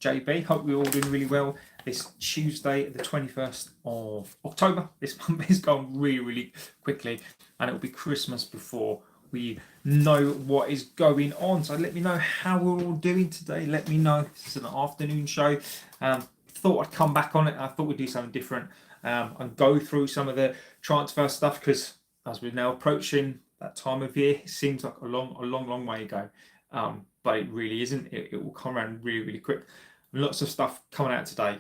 JB. Hope we're all doing really well. This Tuesday, the 21st of October. This month is gone really, really quickly, and it will be Christmas before we know what is going on. So let me know how we're all doing today. Let me know. This is an afternoon show. Thought I'd come back on it. I thought we'd do something different and go through some of the transfer stuff, because as we're now approaching that time of year, it seems like a long way ago. But it really isn't. It will come around really, really quick. Lots of stuff coming out today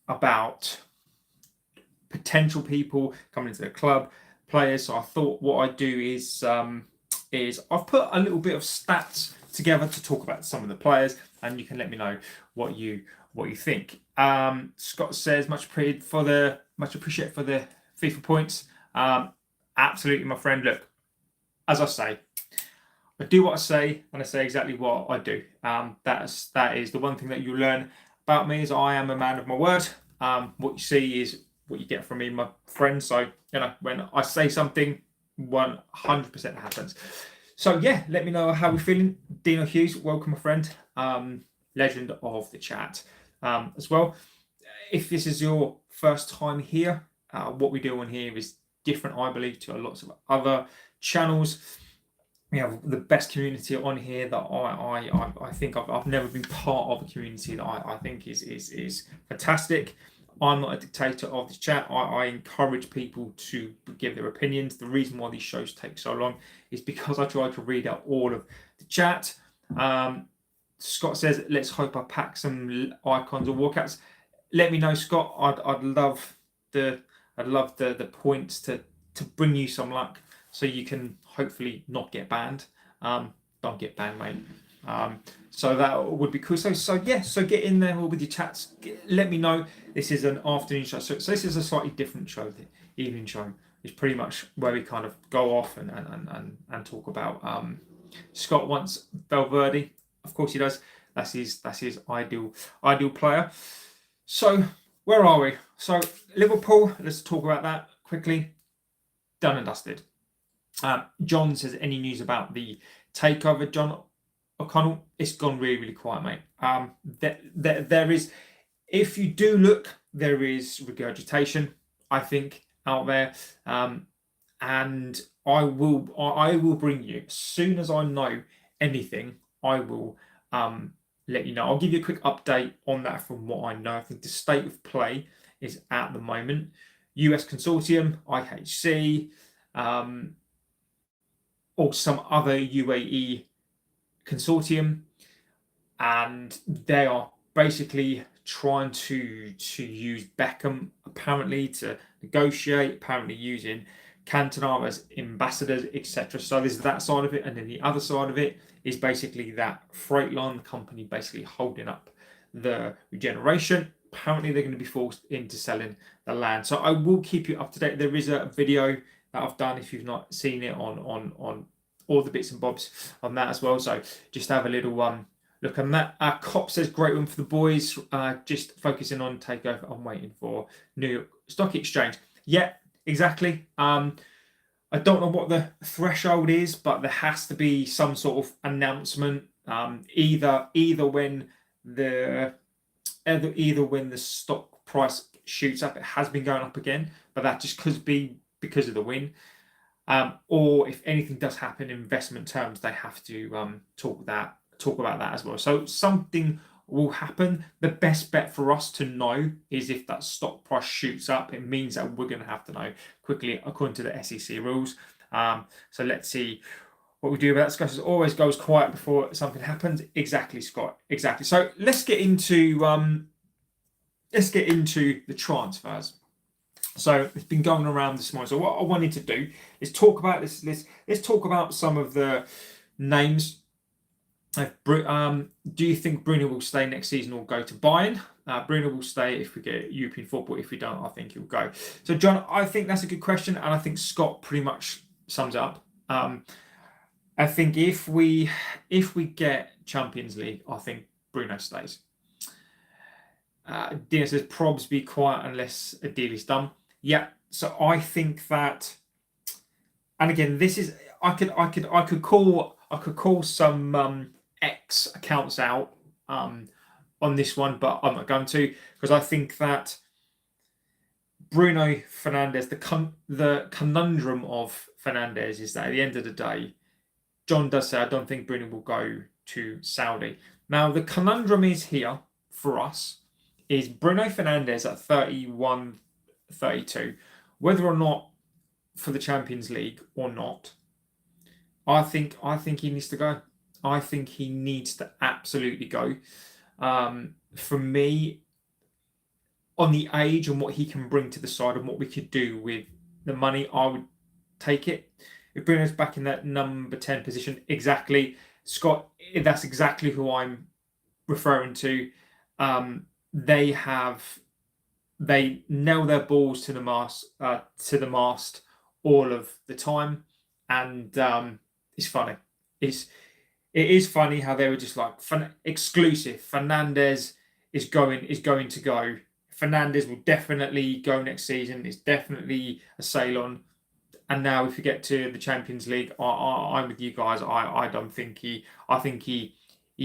about potential people coming into the club, players. So I thought what I'd do is I've put a little bit of stats together to talk about some of the players, and you can let me know what you think. Scott says much appreciated for the FIFA points. Absolutely, my friend. Look, as I say, I do what I say, and I say exactly what I do. That is the one thing that you learn about me, is I am a man of my word. What you see is what you get from me, my friend. So, when I say something, 100% happens. So yeah, let me know how we're feeling. Dino Hughes, welcome, my friend. Legend of the chat as well. If this is your first time here, what we do on here is different, I believe, to lots of other channels. We have the best community on here that I think I've never been part of a community that I think is fantastic. I'm not a dictator of this chat. I encourage people to give their opinions. The reason why these shows take so long is because I try to read out all of the chat. Scott says, let's hope I pack some icons or walkouts. Let me know, Scott. I'd love the points to bring you some luck, so you can hopefully not get banned. Don't get banned, mate. So that would be cool. So get in there with your chats. Let me know. This is an afternoon show. So this is a slightly different show. The evening show is pretty much where we kind of go off and talk about. Scott wants Valverde. Of course he does. That's his ideal player. So where are we? So Liverpool. Let's talk about that quickly. Done and dusted. John says, any news about the takeover? John O'Connell, it's gone really, really quiet, mate. There is, if you do look, there is regurgitation, I think, out there, and I will bring you, as soon as I know anything, I will let you know. I'll give you a quick update on that from what I know. I think the state of play is at the moment US Consortium, IHC, or some other UAE consortium, and they are basically trying to use Beckham apparently to negotiate, apparently using Cantona as ambassadors, etc. So there's that side of it, and then the other side of it is basically that freight line company basically holding up the regeneration. Apparently they're going to be forced into selling the land. So I will keep you up to date. There is a video that I've done, if you've not seen it, on all the bits and bobs on that as well. So just have a little look on that. Cop says, great one for the boys. Just focusing on takeover. I'm waiting for New York Stock Exchange. Yeah, exactly. I don't know what the threshold is, but there has to be some sort of announcement. Either when the stock price shoots up. It has been going up again, but that just could be because of the win. Or if anything does happen in investment terms, they have to talk about that as well. So something will happen. The best bet for us to know is if that stock price shoots up. It means that we're going to have to know quickly according to the SEC rules. So let's see what we do about that. Scott always goes quiet before something happens. Exactly, Scott. Exactly. So let's get into the transfers. So it's been going around this morning. So what I wanted to do is talk about this. Let's talk about some of the names. Do you think Bruno will stay next season or go to Bayern? Bruno will stay if we get European football. If we don't, I think he'll go. So John, I think that's a good question, and I think Scott pretty much sums it up. I think if we get Champions League, I think Bruno stays. Dina says probs be quiet unless a deal is done. Yeah, so I think that, and again, this is I could call some X accounts out on this one, but I'm not going to, because I think that Bruno Fernandes, the conundrum of Fernandes is that at the end of the day, John does say, I don't think Bruno will go to Saudi. Now, the conundrum is here for us, is Bruno Fernandes at 31, 32, whether or not for the Champions League or not, I think he needs to go. I think he needs to absolutely go. For me, on the age and what he can bring to the side and what we could do with the money, I would take it. If Bruno's back in that number 10 position, exactly, Scott, that's exactly who I'm referring to. They nail their balls to the mast all of the time, and it's funny. It is funny how they were just like exclusive. Fernandes is going to go. Fernandes will definitely go next season. It's definitely a sail on. And now, if you get to the Champions League, I'm with you guys. I don't think I think he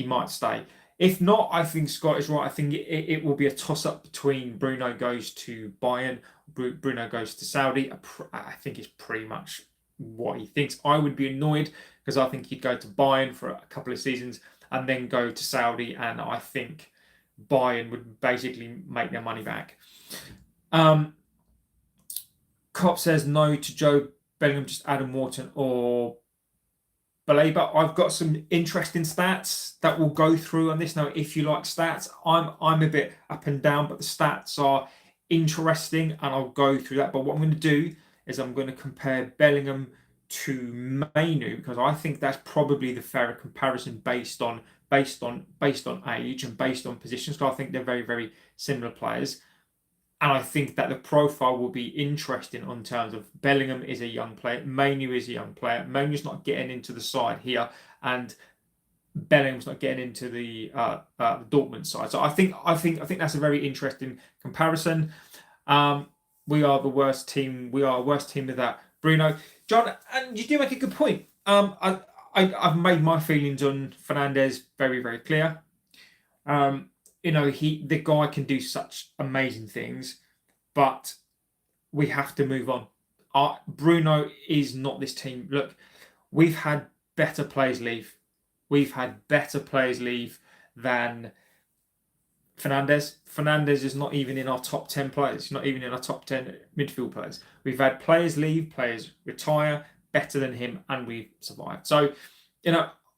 might stay. If not, I think Scott is right. I think it will be a toss-up between Bruno goes to Bayern, Bruno goes to Saudi. I think it's pretty much what he thinks. I would be annoyed because I think he'd go to Bayern for a couple of seasons and then go to Saudi, and I think Bayern would basically make their money back. Cop says no to Jobe Bellingham, just Adam Morton or Baleba. I've got some interesting stats that we'll go through on this. Now, if you like stats, I'm a bit up and down, but the stats are interesting and I'll go through that. But what I'm going to do is I'm going to compare Bellingham to Mainu, because I think that's probably the fairer comparison based on age and based on positions. So I think they're very, very similar players. And I think that the profile will be interesting on terms of Bellingham is a young player, Mainu is a young player. Mainu's not getting into the side here, and Bellingham's not getting into the Dortmund side. So I think that's a very interesting comparison. We are the worst team. We are a worse team with that, Bruno. John, and you do make a good point. I've made my feelings on Fernandes very, very clear. The guy can do such amazing things, but we have to move on. Bruno is not this team. Look, we've had better players leave. We've had better players leave than Fernandes. Fernandes is not even in our top 10 players. He's not even in our top 10 midfield players. We've had players leave, players retire better than him, and we've survived. So,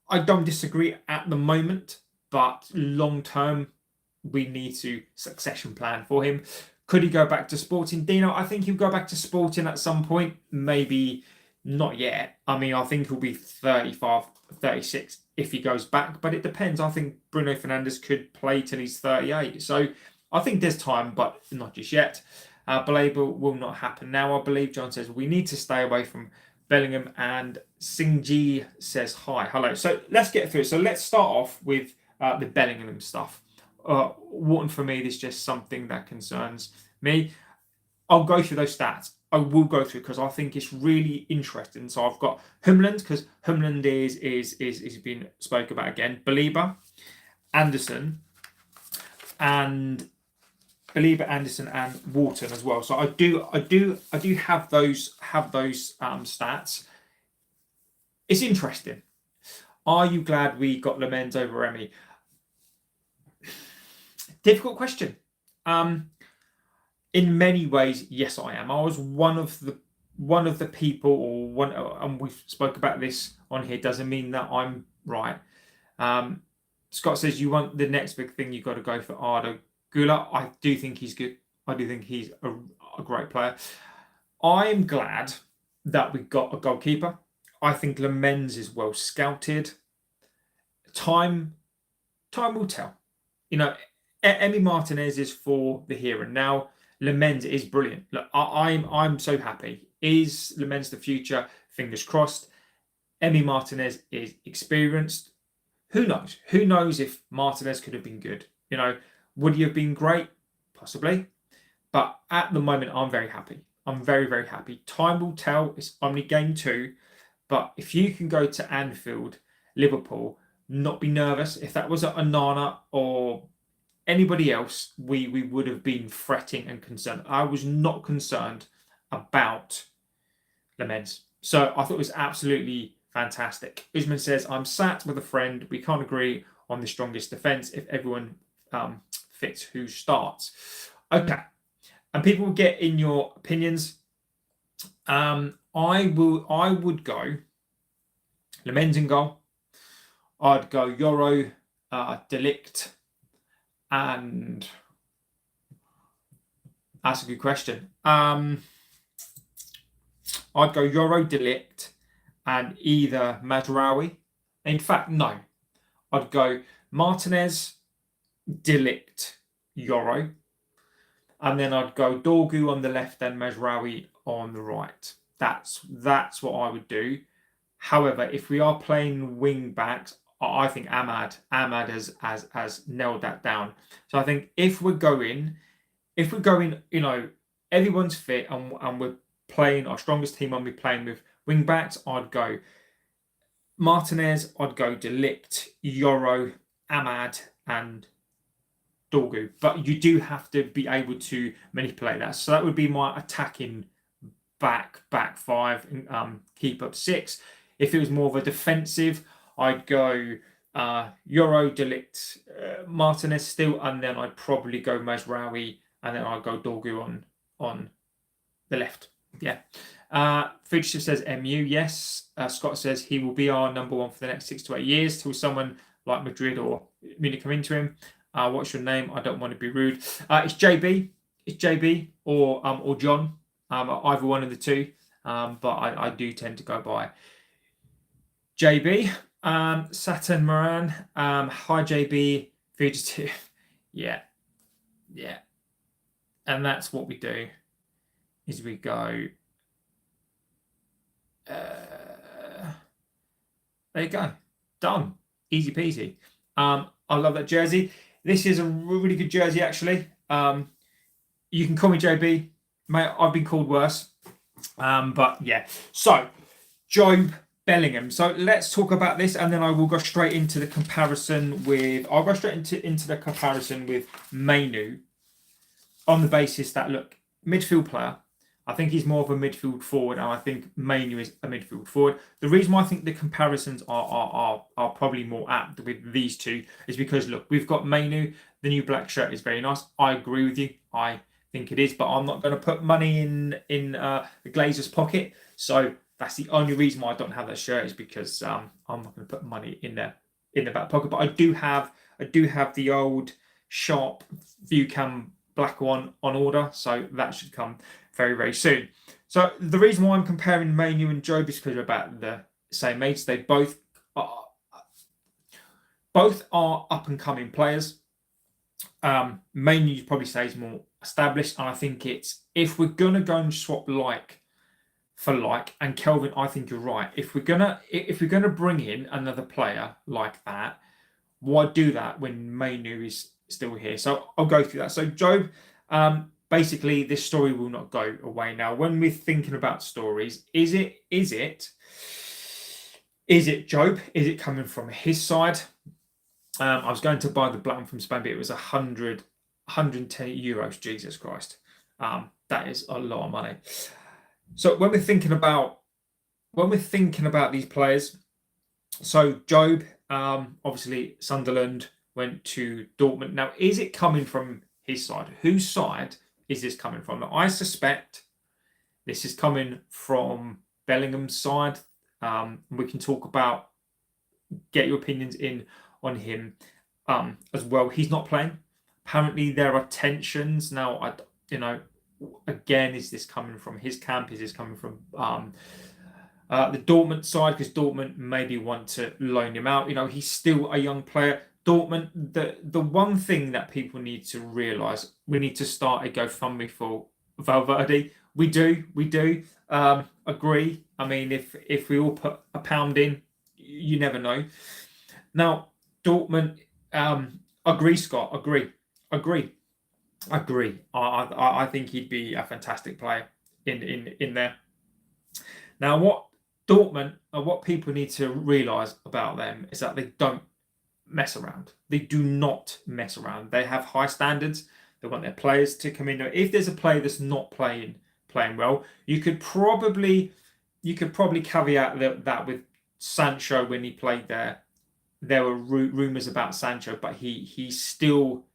I don't disagree at the moment, but long term, we need to succession plan for him. Could he go back to Sporting? Dino, I think he'll go back to Sporting at some point. Maybe not yet. I mean, I think he'll be 35, 36 if he goes back, but it depends. I think Bruno Fernandes could play till he's 38. So I think there's time, but not just yet. Baleba will not happen now, I believe. John says we need to stay away from Bellingham, and Singji says hi. Hello. So let's get through it. So let's start off with the Bellingham stuff. Wharton, for me, this is just something that concerns me. I'll go through those stats. I will go through because I think it's really interesting. So I've got Hjulmand, because Hjulmand is being spoke about again. Baleba, Anderson, and Wharton as well. So I do have those stats. It's interesting. Are you glad we got Lemens over Emi? Difficult question. In many ways, yes, I am. I was one of the people, and we spoke about this on here. Doesn't mean that I'm right. Scott says you want the next big thing. You've got to go for Arda Güler. I do think he's good. I do think he's a great player. I'm glad that we got a goalkeeper. I think Lemens is well scouted. Time will tell. Emi Martinez is for the here and now. Lemens is brilliant. Look, I'm so happy. Is Lemens the future? Fingers crossed. Emi Martinez is experienced. Who knows? Who knows if Martinez could have been good? Would he have been great? Possibly. But at the moment, I'm very happy. I'm very, very happy. Time will tell. It's only game 2. But if you can go to Anfield, Liverpool, not be nervous. If that was at Onana or anybody else, we would have been fretting and concerned. I was not concerned about Lamens. So I thought it was absolutely fantastic. Usman says, I'm sat with a friend. We can't agree on the strongest defence if everyone fits who starts. Okay. And people will get in your opinions. I would go Lamens in goal. I'd go Yoro, Delict, and that's a good question. I'd go Yoro, Delict, and either Mazraoui. In fact, no. I'd go Martinez, Delict, Yoro. And then I'd go Dorgu on the left and Mazraoui on the right. That's what I would do. However, if we are playing wing backs, I think Ahmad has nailed that down. So I think if we're going, everyone's fit and we're playing our strongest team and we're playing with wing backs, I'd go Martinez, I'd go Delict, Yoro, Ahmad, and Dorgu. But you do have to be able to manipulate that. So that would be my attacking back five, keep up six. If it was more of a defensive, I'd go Yoro, Delict, Martinez still, and then I'd probably go Mazraoui, and then I'd go Dorgu on the left. Yeah. Fugitive says MU, yes. Scott says he will be our number one for the next 6 to 8 years till someone like Madrid or Munich come into him. What's your name? I don't want to be rude. It's JB. It's JB or John. Either one of the two. But I do tend to go by JB. Saturn Moran. Hi JB. Fugitive. Yeah. And that's what we do. Is we go. There you go. Done. Easy peasy. I love that jersey. This is a really good jersey, actually. You can call me JB. Mate, I've been called worse. But yeah. So, Jobe Bellingham. So let's talk about this, and then I will go straight into the comparison with. I'll go straight into the comparison with Mainu, on the basis that, look, midfield player. I think he's more of a midfield forward, and I think Mainu is a midfield forward. The reason why I think the comparisons are probably more apt with these two is because, look, we've got Mainu. The new black shirt is very nice. I agree with you. I think it is, but I'm not going to put money in the Glazer's pocket. So that's the only reason why I don't have that shirt, is because I'm not going to put money in the back pocket. But I do have the old sharp view cam black one on order, so that should come very, very soon. So the reason why I'm comparing Mainu and Jobe is because they're about the same age. They both are up and coming players. Mainu, you'd probably say, is more established, and I think it's, if we're gonna go and swap like for like, and Kelvin, I think you're right. If we're gonna bring in another player like that, why do that when Mainu is still here? So I'll go through that. So Jobe, basically, this story will not go away. Now, when we're thinking about stories, is it Jobe? Is it coming from his side? I was going to buy the black one from Spain, but it was 110 euros. Jesus Christ, that is a lot of money. So when we're thinking about these players, so Jobe, obviously Sunderland, went to Dortmund. Now, is it coming from his side? Whose side is this coming from? Now, I suspect this is coming from Bellingham's side. We can talk about, get your opinions in on him as well. He's not playing. Apparently, there are tensions now. Again, is this coming from his camp? Is this coming from the Dortmund side? Because Dortmund maybe want to loan him out. He's still a young player. Dortmund, the one thing that people need to realise, we need to start a GoFundMe for Valverde. We do. Agree. I mean, if we all put £1 in, you never know. Now, Dortmund, agree, Scott. Agree. I think he'd be a fantastic player in there. Now, what Dortmund, what people need to realise about them is that they don't mess around. They do not mess around. They have high standards. They want their players to come in. If there's a player that's not playing well, you could probably caveat that with Sancho when he played there. There were rumours about Sancho, but he's still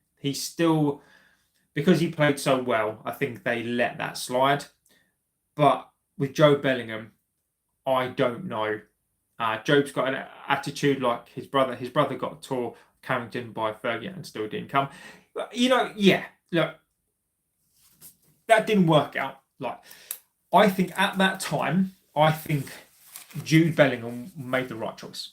because he played so well. I think they let that slide. But with Jobe Bellingham, I don't know. Jobe's got an attitude like his brother. His brother got tore Carrington by Fergie and still didn't come. Yeah. Look, that didn't work out. Like, I think at that time, Jude Bellingham made the right choice.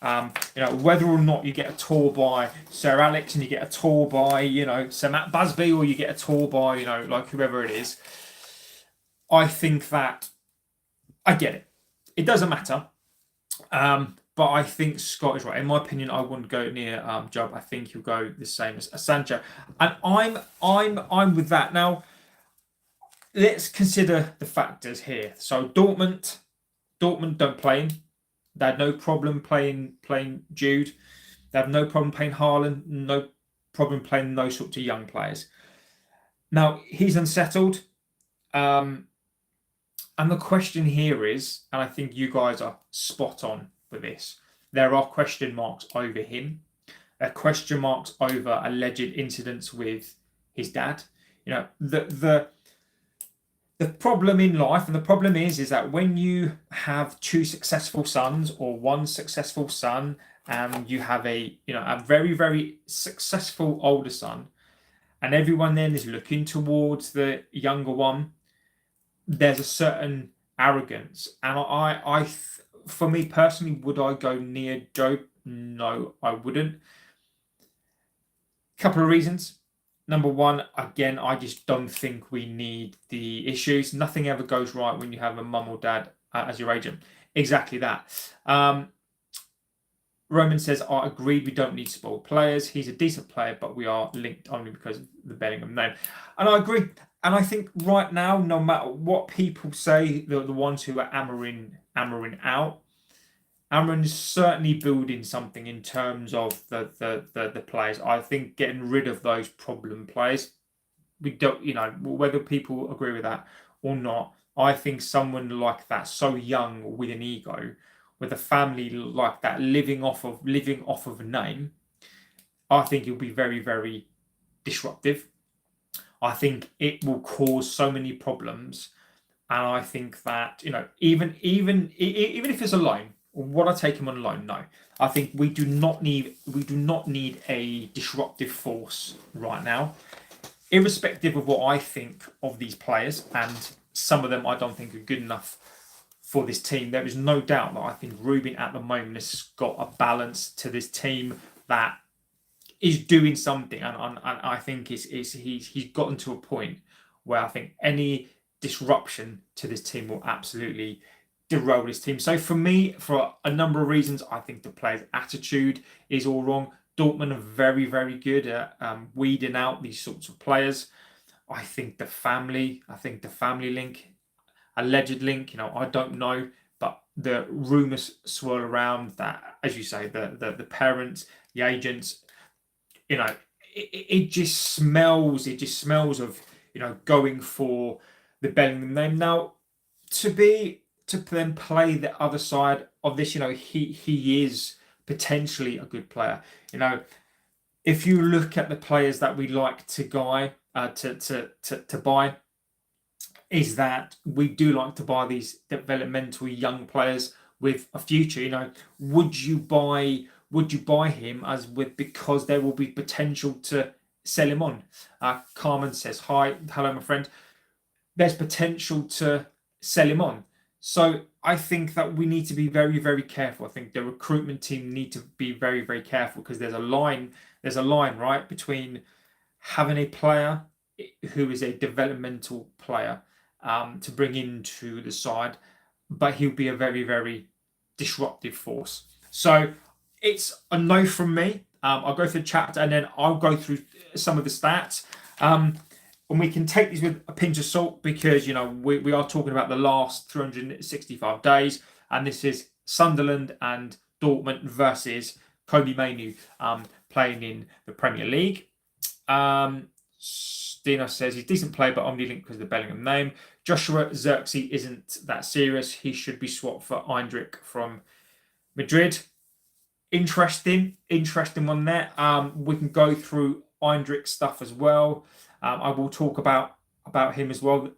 Whether or not you get a tour by Sir Alex and you get a tour by, Sir Matt Busby, or you get a tour by, like whoever it is, I think that I get it. It doesn't matter. But I think Scott is right. In my opinion, I wouldn't go near Jobe. I think he'll go the same as Sancho. And I'm with that. Now, let's consider the factors here. So Dortmund don't play him. They had no problem playing Jude. They have no problem playing Haaland. No problem playing those sorts of young players. Now, he's unsettled. And the question here is, and I think you guys are spot on with this, there are question marks over him. There are question marks over alleged incidents with his dad. The problem in life, and the problem is that when you have two successful sons or one successful son, and you have a very, very successful older son, and everyone then is looking towards the younger one, there's a certain arrogance. And for me personally, would I go near Jobe? No, I wouldn't. Couple of reasons. Number one, again, I just don't think we need the issues. Nothing ever goes right when you have a mum or dad as your agent. Exactly that. Roman says, I agreed we don't need spoiled players. He's a decent player, but we are linked only because of the Bellingham name. And I agree. And I think right now, no matter what people say, the ones who are Amorim out, Amorim is certainly building something in terms of the players. I think getting rid of those problem players, we don't, whether people agree with that or not, I think someone like that, so young with an ego, with a family like that, living off of a name, I think it'll be very, very disruptive. I think it will cause so many problems, and I think that even if it's a loan, would I take him on loan? No. I think we do not need a disruptive force right now, irrespective of what I think of these players, and some of them I don't think are good enough for this team. There is no doubt that I think Ruben at the moment has got a balance to this team that is doing something, and I think he's gotten to a point where I think any disruption to this team will absolutely derail this team. So for me, for a number of reasons, I think the player's attitude is all wrong. Dortmund are very, very good at weeding out these sorts of players. I think the family link, alleged link, I don't know, but the rumours swirl around that, as you say, the parents, the agents, it just smells of going for the Bellingham name. Now, to then play the other side of this, he is potentially a good player. If you look at the players that we like to buy, is that we do like to buy these developmental young players with a future. Would you buy him because there will be potential to sell him on? Carmen says, hello my friend. There's potential to sell him on. So I think that we need to be very, very careful. I think the recruitment team need to be very, very careful, because there's a line right between having a player who is a developmental player to bring into the side, but he'll be a very, very disruptive force. So it's a no from me. I'll go through the chat and then I'll go through some of the stats. And we can take these with a pinch of salt, because we are talking about the last 365 days, and this is Sunderland and Dortmund versus Kobe Manu playing in the Premier League. Dino says he's a decent player, but only linked because of the Bellingham name. Joshua Zirkzee isn't that serious. He should be swapped for Endrick from Madrid. Interesting one there. We can go through Endrick stuff as well. I will talk about him as well.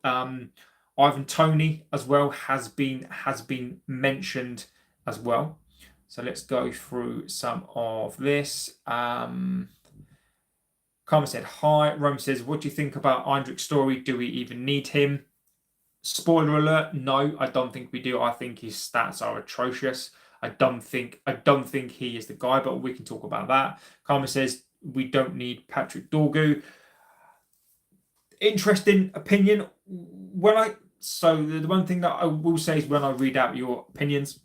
Ivan Toney as well has been mentioned as well. So let's go through some of this. Karma said hi. Rome says, what do you think about Endrick's story? Do we even need him? Spoiler alert, no, I don't think we do. I think his stats are atrocious. I don't think he is the guy, but we can talk about that. Karma says we don't need Patrick Dorgu. Interesting opinion. So the one thing that I will say is when I read out your opinions,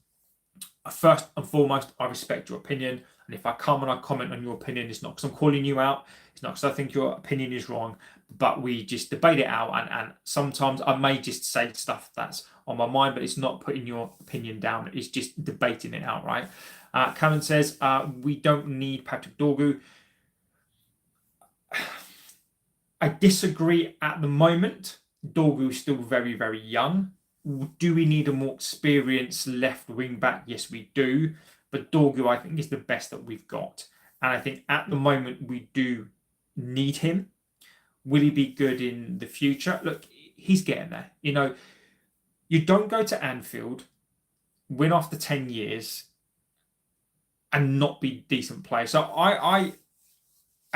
first and foremost, I respect your opinion. And if I come and I comment on your opinion, it's not because I'm calling you out. It's not because I think your opinion is wrong, but we just debate it out. And sometimes I may just say stuff that's on my mind, but it's not putting your opinion down. It's just debating it out, right? Cameron says, we don't need Patrick Dorgu. I disagree at the moment. Dorgu is still very, very young. Do we need a more experienced left wing back? Yes, we do. But Dorgu, I think, is the best that we've got. And I think at the moment we do need him. Will he be good in the future? Look, he's getting there. You know, you don't go to Anfield, win after 10 years, and not be decent player. So I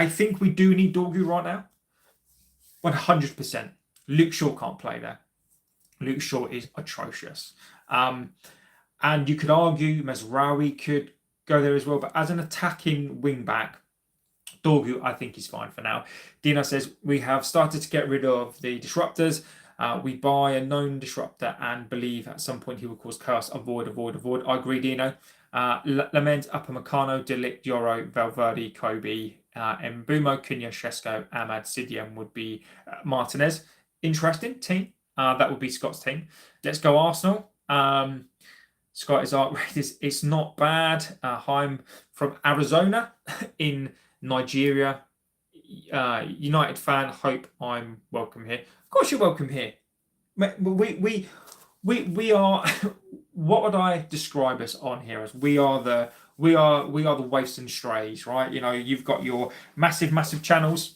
think we do need Dorgu right now. 100%. Luke Shaw can't play there. Luke Shaw is atrocious. And you could argue Mazraoui could go there as well. But as an attacking wing-back, Dorgu, I think, is fine for now. Dino says, we have started to get rid of the disruptors. We buy a known disruptor and believe at some point he will cause chaos. Avoid. I agree, Dino. Lament, Upamecano, De Ligt, Yoro, Valverde, Kobe, Mbumo, Cunha, Shesko, Ahmad, Sidiam would be Martinez. Interesting team. That would be Scott's team. Let's go Arsenal. Scott is art rate. It's not bad. I'm from Arizona in Nigeria. United fan. Hope I'm welcome here. Of course you're welcome here. We are. What would I describe us on here as? We are the waifs and strays, right? You know, you've got your massive channels.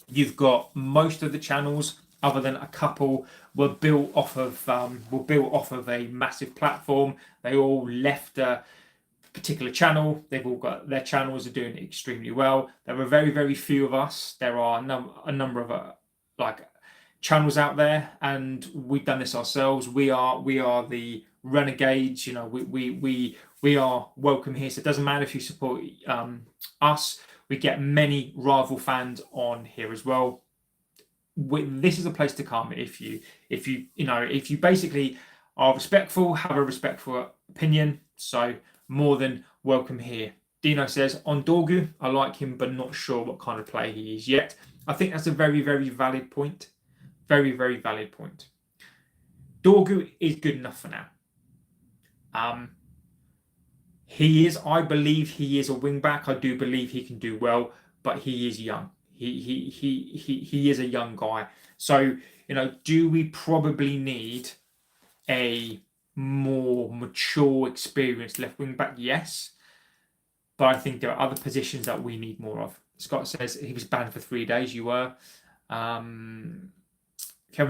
You've got most of the channels, other than a couple, were built off of a massive platform. They all left a particular channel. They've all got their channels are doing extremely well. There are very few of us. There are a number of channels out there, and we've done this ourselves. We are the renegades. You know, we are welcome here. So it doesn't matter if you support us. We get many rival fans on here as well. This is a place to come if you basically are respectful, have a respectful opinion. So more than welcome here. Dino says, on Dorgu, I like him, but not sure what kind of player he is yet. I think that's a very valid point. Very valid point. Dorgu is good enough for now. I believe he is a wing back. I do believe he can do well, but he is young. He is a young guy. So, you know, do we probably need a more mature, experienced left wing back? Yes. But I think there are other positions that we need more of. Scott says he was banned for 3 days. You were. Kevin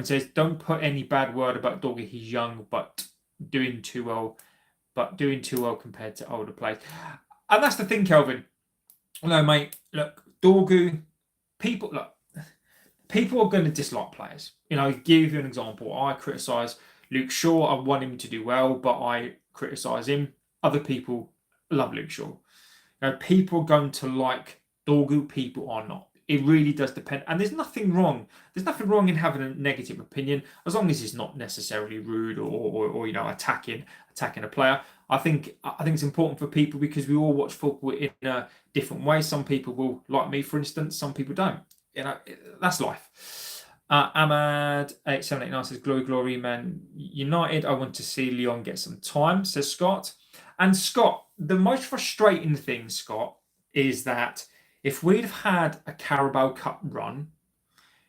says, don't put any bad word about Dorgu. He's young, but doing too well. Compared to older players. And that's the thing, Kelvin. No, mate. Look, Dorgu. People are going to dislike players. You know, give you an example. I criticise Luke Shaw. I want him to do well, but I criticise him. Other people love Luke Shaw. You know, people are going to like Dorgu. People are not. It really does depend. And there's nothing wrong. There's nothing wrong in having a negative opinion, as long as it's not necessarily rude or you know, attacking a player. I think it's important for people because we all watch football in a different way. Some people will like me, for instance. Some people don't. You know, that's life. Ahmad 8789 says, glory, man. United. I want to see Leon get some time, says Scott. And Scott, the most frustrating thing, Scott, is that if we'd have had a Carabao Cup run,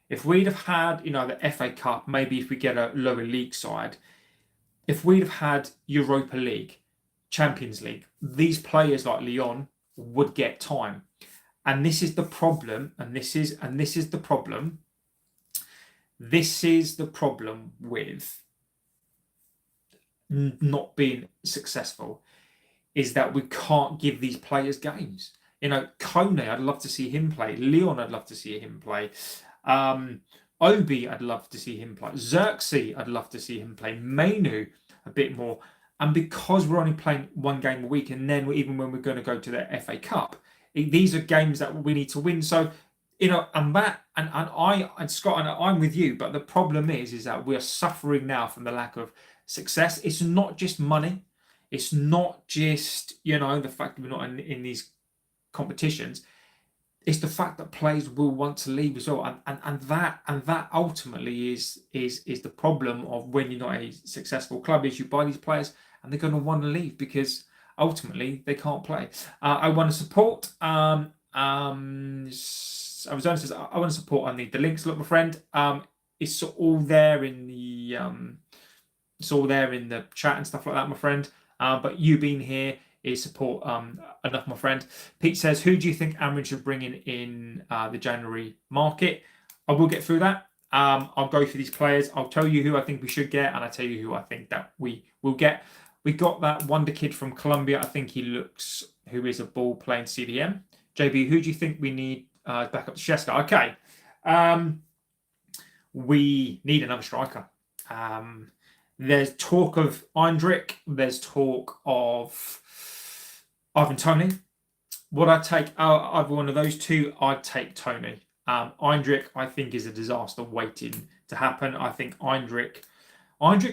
if we'd have had, the FA Cup, maybe if we get a lower league side, if we'd have had Europa League, Champions League, these players like Lyon would get time. And this is the problem, and this is the problem. This is the problem with not being successful, is that we can't give these players games. Toney, I'd love to see him play. Lyon, I'd love to see him play. Obi, I'd love to see him play. Xerxes, I'd love to see him play. Menu, a bit more. And because we're only playing one game a week, and then even when we're going to go to the FA Cup, these are games that we need to win. So, and Scott, and I'm with you, but the problem is that we're suffering now from the lack of success. It's not just money. It's not just, the fact that we're not in these competitions. It's the fact that players will want to leave as well, and that ultimately is the problem of when you're not a successful club. Is you buy these players and they're going to want to leave because ultimately they can't play. I want to support. I want to support. I need the links. Look, my friend. It's all there in the chat and stuff like that, my friend. But you being here is support enough, my friend. Pete says, who do you think Amorim should bring in the January market? I will get through that. I'll go through these players. I'll tell you who I think we should get, and I'll tell you who I think that we will get. We got that wonder kid from Colombia. I think he looks, who is a ball playing CDM. JB, who do you think we need back up to Sheska? Okay. We need another striker. There's talk of Endrick. There's talk of Ivan Toney. Would I take either one of those two? I'd take Toney. Endrick, I think, is a disaster waiting to happen. I think Endrick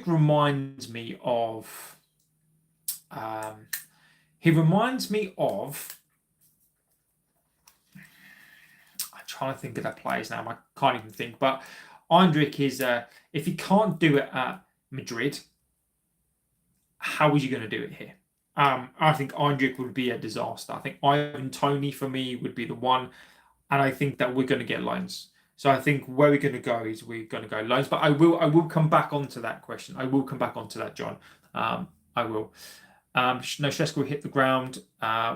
reminds me of. He reminds me of. I'm trying to think of that players now. I can't even think. But Endrick is, if he can't do it at Madrid, how is he going to do it here? I think Endrick would be a disaster. I think Ivan Toney for me would be the one, and I think that we're going to get loans. So I think where we're going to go is we're going to go loans. But I will come back onto that question. I will come back onto that, John. I will. No, Sheska will hit the ground.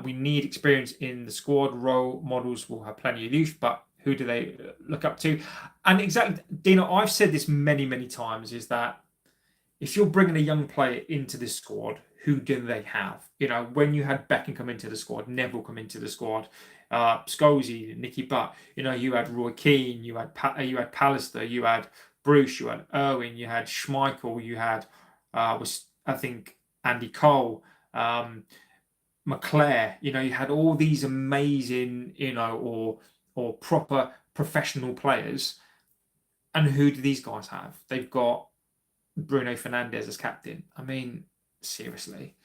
We need experience in the squad. Role models will have plenty of youth, but who do they look up to? And exactly, Dino, I've said this many, many times, is that if you're bringing a young player into this squad, who do they have? When you had Beckham come into the squad, Neville come into the squad, Scholesy, Nicky Butt, you had Roy Keane, you had Pallister, you had Bruce, you had Irwin, you had Schmeichel, you had, I think, Andy Cole, McClare. You had all these amazing, or proper professional players. And who do these guys have? They've got Bruno Fernandes as captain. I mean, seriously.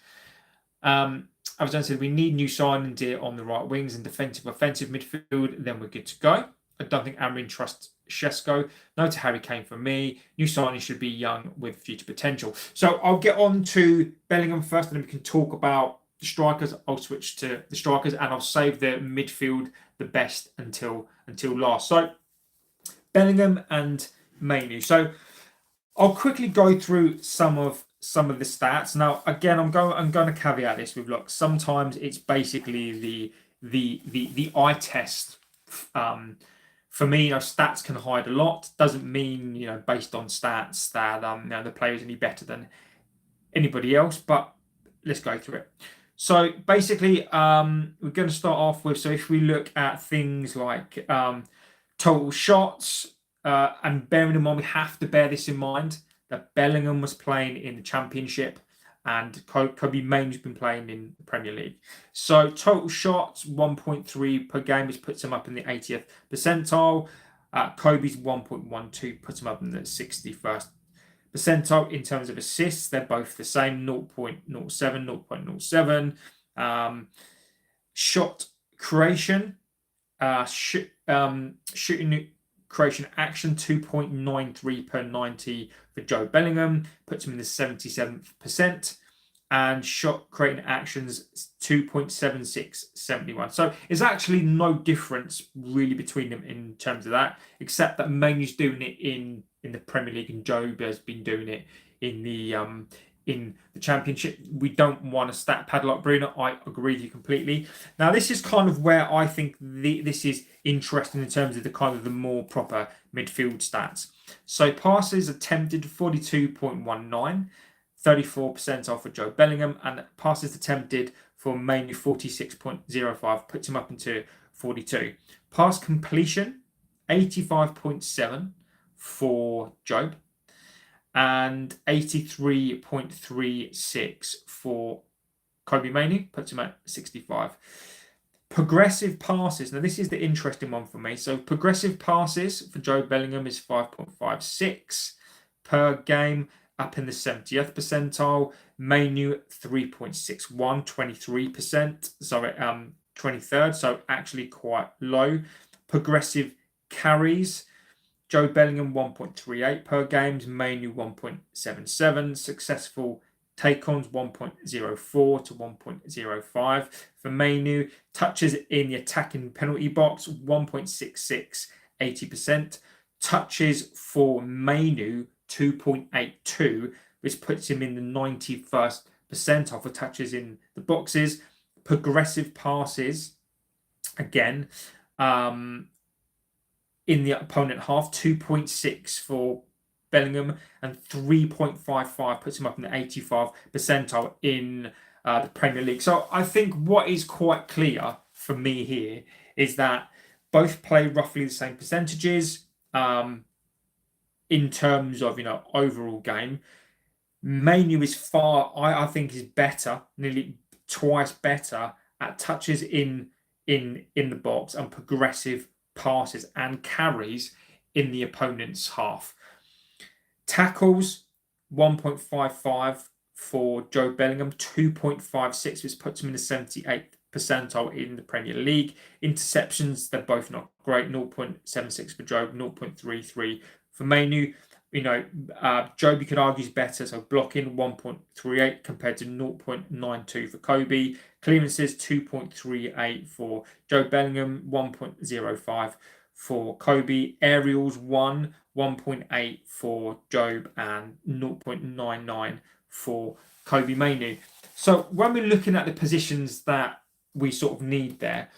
I was going to say we need new signings here on the right wings and defensive, offensive midfield. Then we're good to go. I don't think Amorim trusts Shesko. No to Harry Kane for me. New signings should be young with future potential. So I'll get on to Bellingham first, and then we can talk about the strikers. I'll switch to the strikers, and I'll save the midfield the best until last. So Bellingham and Manu. So I'll quickly go through some of the stats. Now, again, I'm going to caveat this with, look, sometimes it's basically the eye test. For me, stats can hide a lot. Doesn't mean, based on stats that the player is any better than anybody else. But let's go through it. So basically, we're going to start off with, so if we look at things like total shots, and bearing in mind, we have to bear this in mind, that Bellingham was playing in the Championship and Kobe Main's been playing in the Premier League. So total shots, 1.3 per game, which puts him up in the 80th percentile. Kobe's 1.12 puts him up in the 61st percentile. In terms of assists, they're both the same, 0.07, 0.07. Shot creation, shooting creation action, 2.93 per 90 for Jobe Bellingham, puts him in the 77th percent. and shot creating actions 2.7671. So it's actually no difference really between them in terms of that, except that Manu's doing it in the Premier League and Jobe has been doing it in the Championship. We don't want a stat pad like Bruno. I agree with you completely. Now this is kind of where I think this is interesting in terms of the kind of the more proper midfield stats. So passes attempted 42.19. 34% off for Jobe Bellingham, and passes attempted for Manu 46.05, puts him up into 42. Pass completion 85.7 for Jobe, and 83.36 for Kobbie Mainoo, puts him at 65. Progressive passes. Now, this is the interesting one for me. So, progressive passes for Jobe Bellingham is 5.56 per game, up in the 70th percentile. Mainoo 3.61, 23%. Sorry, 23rd, so actually quite low. Progressive carries. Jobe Bellingham 1.38 per game, Mainoo 1.77. Successful take-ons 1.04 to 1.05 for Mainoo. Touches in the attacking penalty box 1.66, 80%. Touches for Mainoo 2.82, which puts him in the 91st percentile for touches in the boxes. Progressive passes, again, in the opponent half, 2.6 for Bellingham, and 3.55 puts him up in the 85th percentile in the Premier League. So I think what is quite clear for me here is that both play roughly the same percentages. In terms of overall game, Mainoo is I think is better, nearly twice better at touches in the box and progressive passes and carries in the opponent's half. Tackles 1.55 for Jobe Bellingham, 2.56, which puts him in the 78th percentile in the Premier League. Interceptions, they're both not great, 0.76 for Jobe, 0.33 for Mainoo. Jobe, you could argue, is better. So blocking 1.38 compared to 0.92 for Kobbie. Clearances 2.38 for Jobe Bellingham, 1.05 for Kobbie. Aerials 1.8 for Jobe, and 0.99 for Kobbie Mainoo. So when we're looking at the positions that we sort of need there,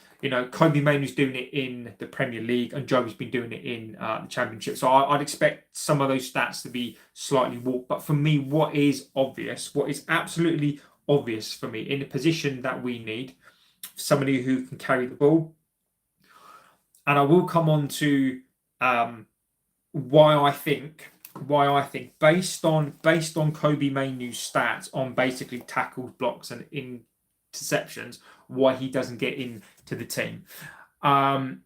Kobbie Mainoo's doing it in the Premier League and Jobe's been doing it in the Championship. So I'd expect some of those stats to be slightly warped. But for me, what is absolutely obvious for me in the position that we need, somebody who can carry the ball. And I will come on to why I think based on Kobbie Mainoo's stats on basically tackles, blocks, and interceptions, why he doesn't get into the team. Kelvin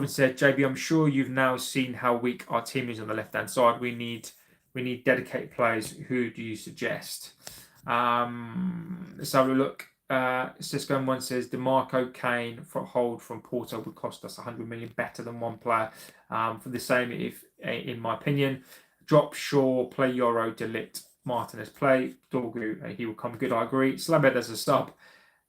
said, JB, I'm sure you've now seen how weak our team is on the left-hand side. We need dedicated players. Who do you suggest? Let's have a look. Cisco one says, DeMarco Kane for hold from Porto would cost us 100 million, better than one player for the same, if in my opinion. Drop Shaw, play Euro, De Ligt, Martinez play. Dorgu, he will come good, I agree. Slabhead as a sub.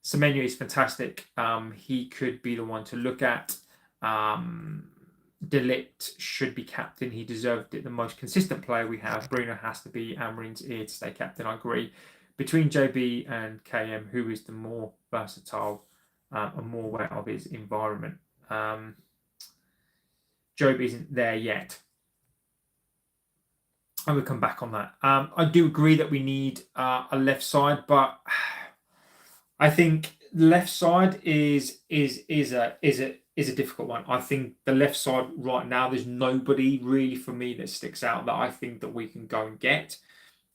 Semenyo is fantastic. He could be the one to look at. De Ligt should be captain. He deserved it. The most consistent player we have. Bruno has to be Amorim's ear to stay captain, I agree. Between JB and KM, who is the more versatile and more aware of his environment? Jobe isn't there yet. I will come back on that. I do agree that we need a left side, but I think left side is a difficult one. I think the left side right now, there's nobody really for me that sticks out that I think that we can go and get.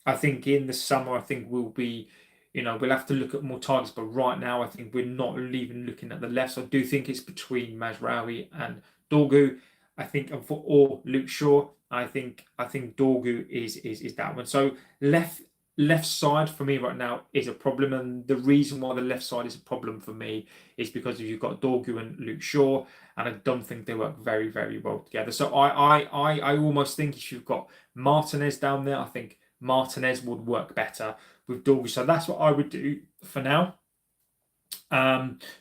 I think in the summer, I think we'll be, we'll have to look at more targets. But right now, I think we're not even looking at the left. So I do think it's between Mazraoui and Dorgu. I think, or Luke Shaw. I think Dorgu is that one. So left side for me right now is a problem, and the reason why the left side is a problem for me is because you've got Dorgu and Luke Shaw, and I don't think they work very, very well together. So I almost think if you've got Martinez down there, I think Martinez would work better with Dorgu. So that's what I would do for now.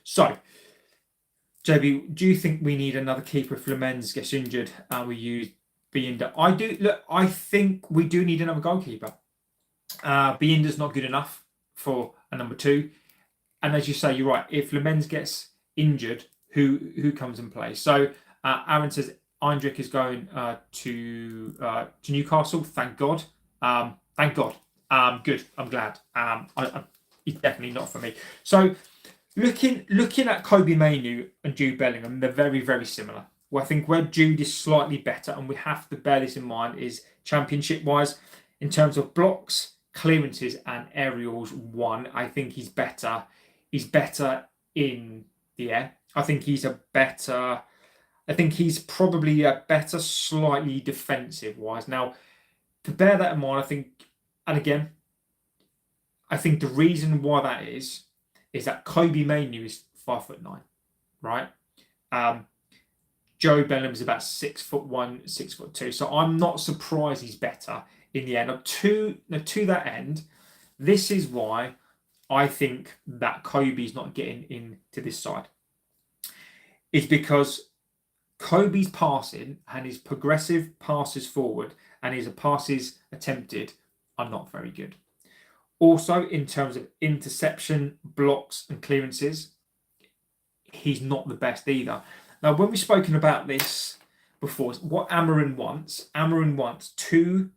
So, JB, do you think we need another keeper if Fernandes gets injured and we use Binder? I do. Look, I think we do need another goalkeeper. Binder's not good enough for a number 2. And as you say, you're right. If Fernandes gets injured, who comes and plays? So Aaron says Endrick is going to Newcastle. Thank God. Thank God. Good. I'm glad. He's definitely not for me. So looking at Kobbie Mainoo and Jude Bellingham, they're very, very similar. Well, I think where Jude is slightly better, and we have to bear this in mind, is championship-wise, in terms of blocks, clearances, and aerials. I think he's better. He's better in the air. I think he's probably a better slightly defensive-wise. Now, to bear that in mind, I think, and again, I think the reason why that is that Kobbie Mainoo is 5'9", right? Jobe Bellingham is about 6'1", 6'2". So I'm not surprised he's better in the end. To that end, this is why I think that Kobbie's not getting into this side. It's because Kobbie's passing and his progressive passes forward and his passes attempted are not very good. Also, in terms of interception, blocks, and clearances, he's not the best either. Now, when we've spoken about this before, what Amorim wants two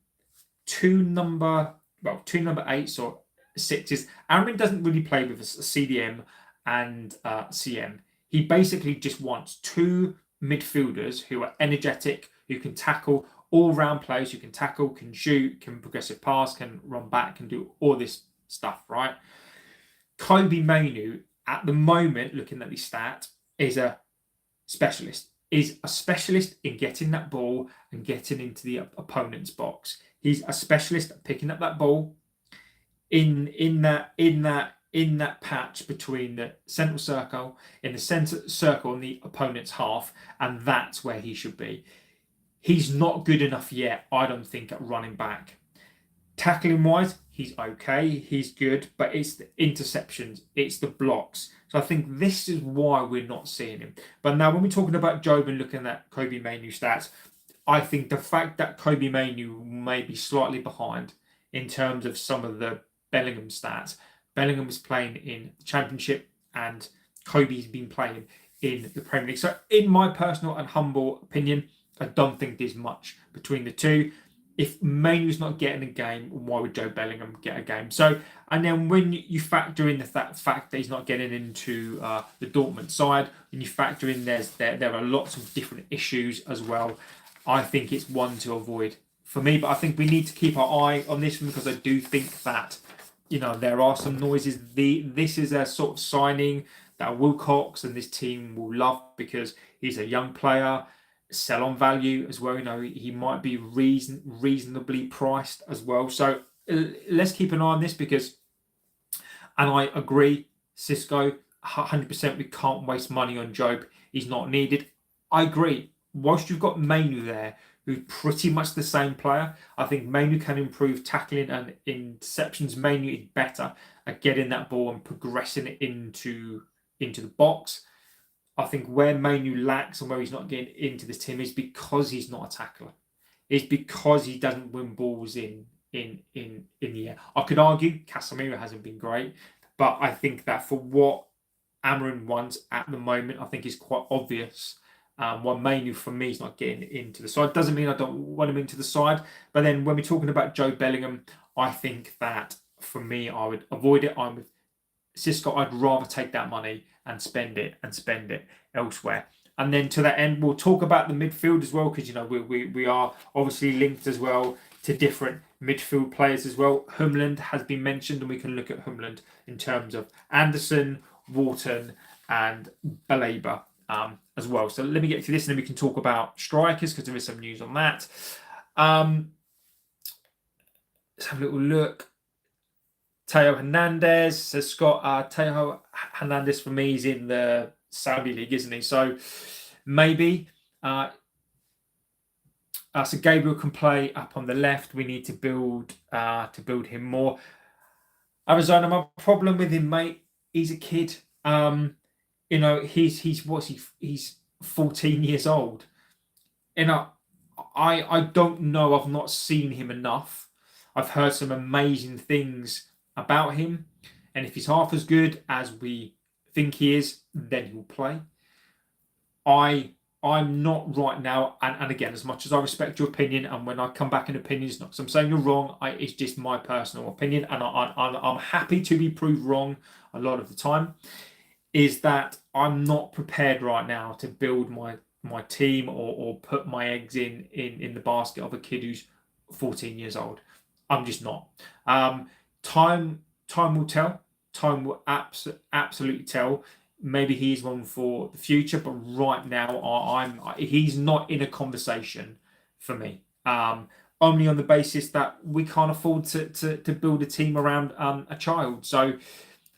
number 8s or 6s. Amorim doesn't really play with a CDM and CM. He basically just wants 2 midfielders who are energetic, who can tackle, all-round players who can tackle, can shoot, can progressive pass, can run back, can do all this stuff, right? Kobbie Mainoo, at the moment, looking at the stat, is a specialist. Is a specialist in getting that ball and getting into the opponent's box. He's a specialist at picking up that ball in that patch between the central circle, in the centre circle and the opponent's half, and that's where he should be. He's not good enough yet, I don't think, at running back. Tackling wise, he's okay, he's good, but it's the interceptions, it's the blocks. So I think this is why we're not seeing him. But now when we're talking about Jobe and looking at Kobbie Mainoo stats, I think the fact that Kobbie Mainoo may be slightly behind in terms of some of the Bellingham stats. Bellingham was playing in the Championship and Kobbie's been playing in the Premier League. So in my personal and humble opinion, I don't think there's much between the two. If Mainoo's not getting a game, why would Jobe Bellingham get a game? So, and then when you factor in the fact that he's not getting into the Dortmund side, when you factor in there are lots of different issues as well, I think it's one to avoid for me. But I think we need to keep our eye on this one because I do think that, there are some noises. This is a sort of signing that Wilcox and this team will love because he's a young player. Sell on value as well. He might be reasonably priced as well. So let's keep an eye on this because, and I agree, Cisco, 100%. We can't waste money on Jobe. He's not needed. I agree. Whilst you've got Mainoo there, who's pretty much the same player, I think Mainoo can improve tackling and interceptions. Mainoo is better at getting that ball and progressing it into the box. I think where Mainoo lacks and where he's not getting into this team is because he's not a tackler. It's because he doesn't win balls in the air. I could argue Casemiro hasn't been great, but I think that for what Amorim wants at the moment, I think it's quite obvious why Mainoo for me is not getting into the side. Doesn't mean I don't want him into the side, but then when we're talking about Jobe Bellingham, I think that for me I would avoid it. I'm with Cisco. I'd rather take that money and spend it elsewhere. And then to that end, we'll talk about the midfield as well, because we are obviously linked as well to different midfield players as well. Hjulmand has been mentioned, and we can look at Hjulmand in terms of Anderson, Wharton, and Baleba as well. So let me get to this, and then we can talk about strikers because there is some news on that. Let's have a little look. Theo Hernandez says Scott. Theo Hernandez for me is in the Saudi League, isn't he? So maybe So Gabriel can play up on the left. We need to build him more. Arizona, my problem with him, mate, he's a kid. He's 14 years old. I don't know. I've not seen him enough. I've heard some amazing things about him, and if he's half as good as we think he is, then he'll play. I'm not right now, and again, as much as I respect your opinion, and when I come back in opinions, not because I'm saying you're wrong, it's just my personal opinion, and I'm happy to be proved wrong a lot of the time, is that I'm not prepared right now to build my team or put my eggs in the basket of a kid who's 14 years old. I'm just not. Time will tell. Time will absolutely tell. Maybe he's one for the future, but right now he's not in a conversation for me. Only on the basis that we can't afford to build a team around a child. So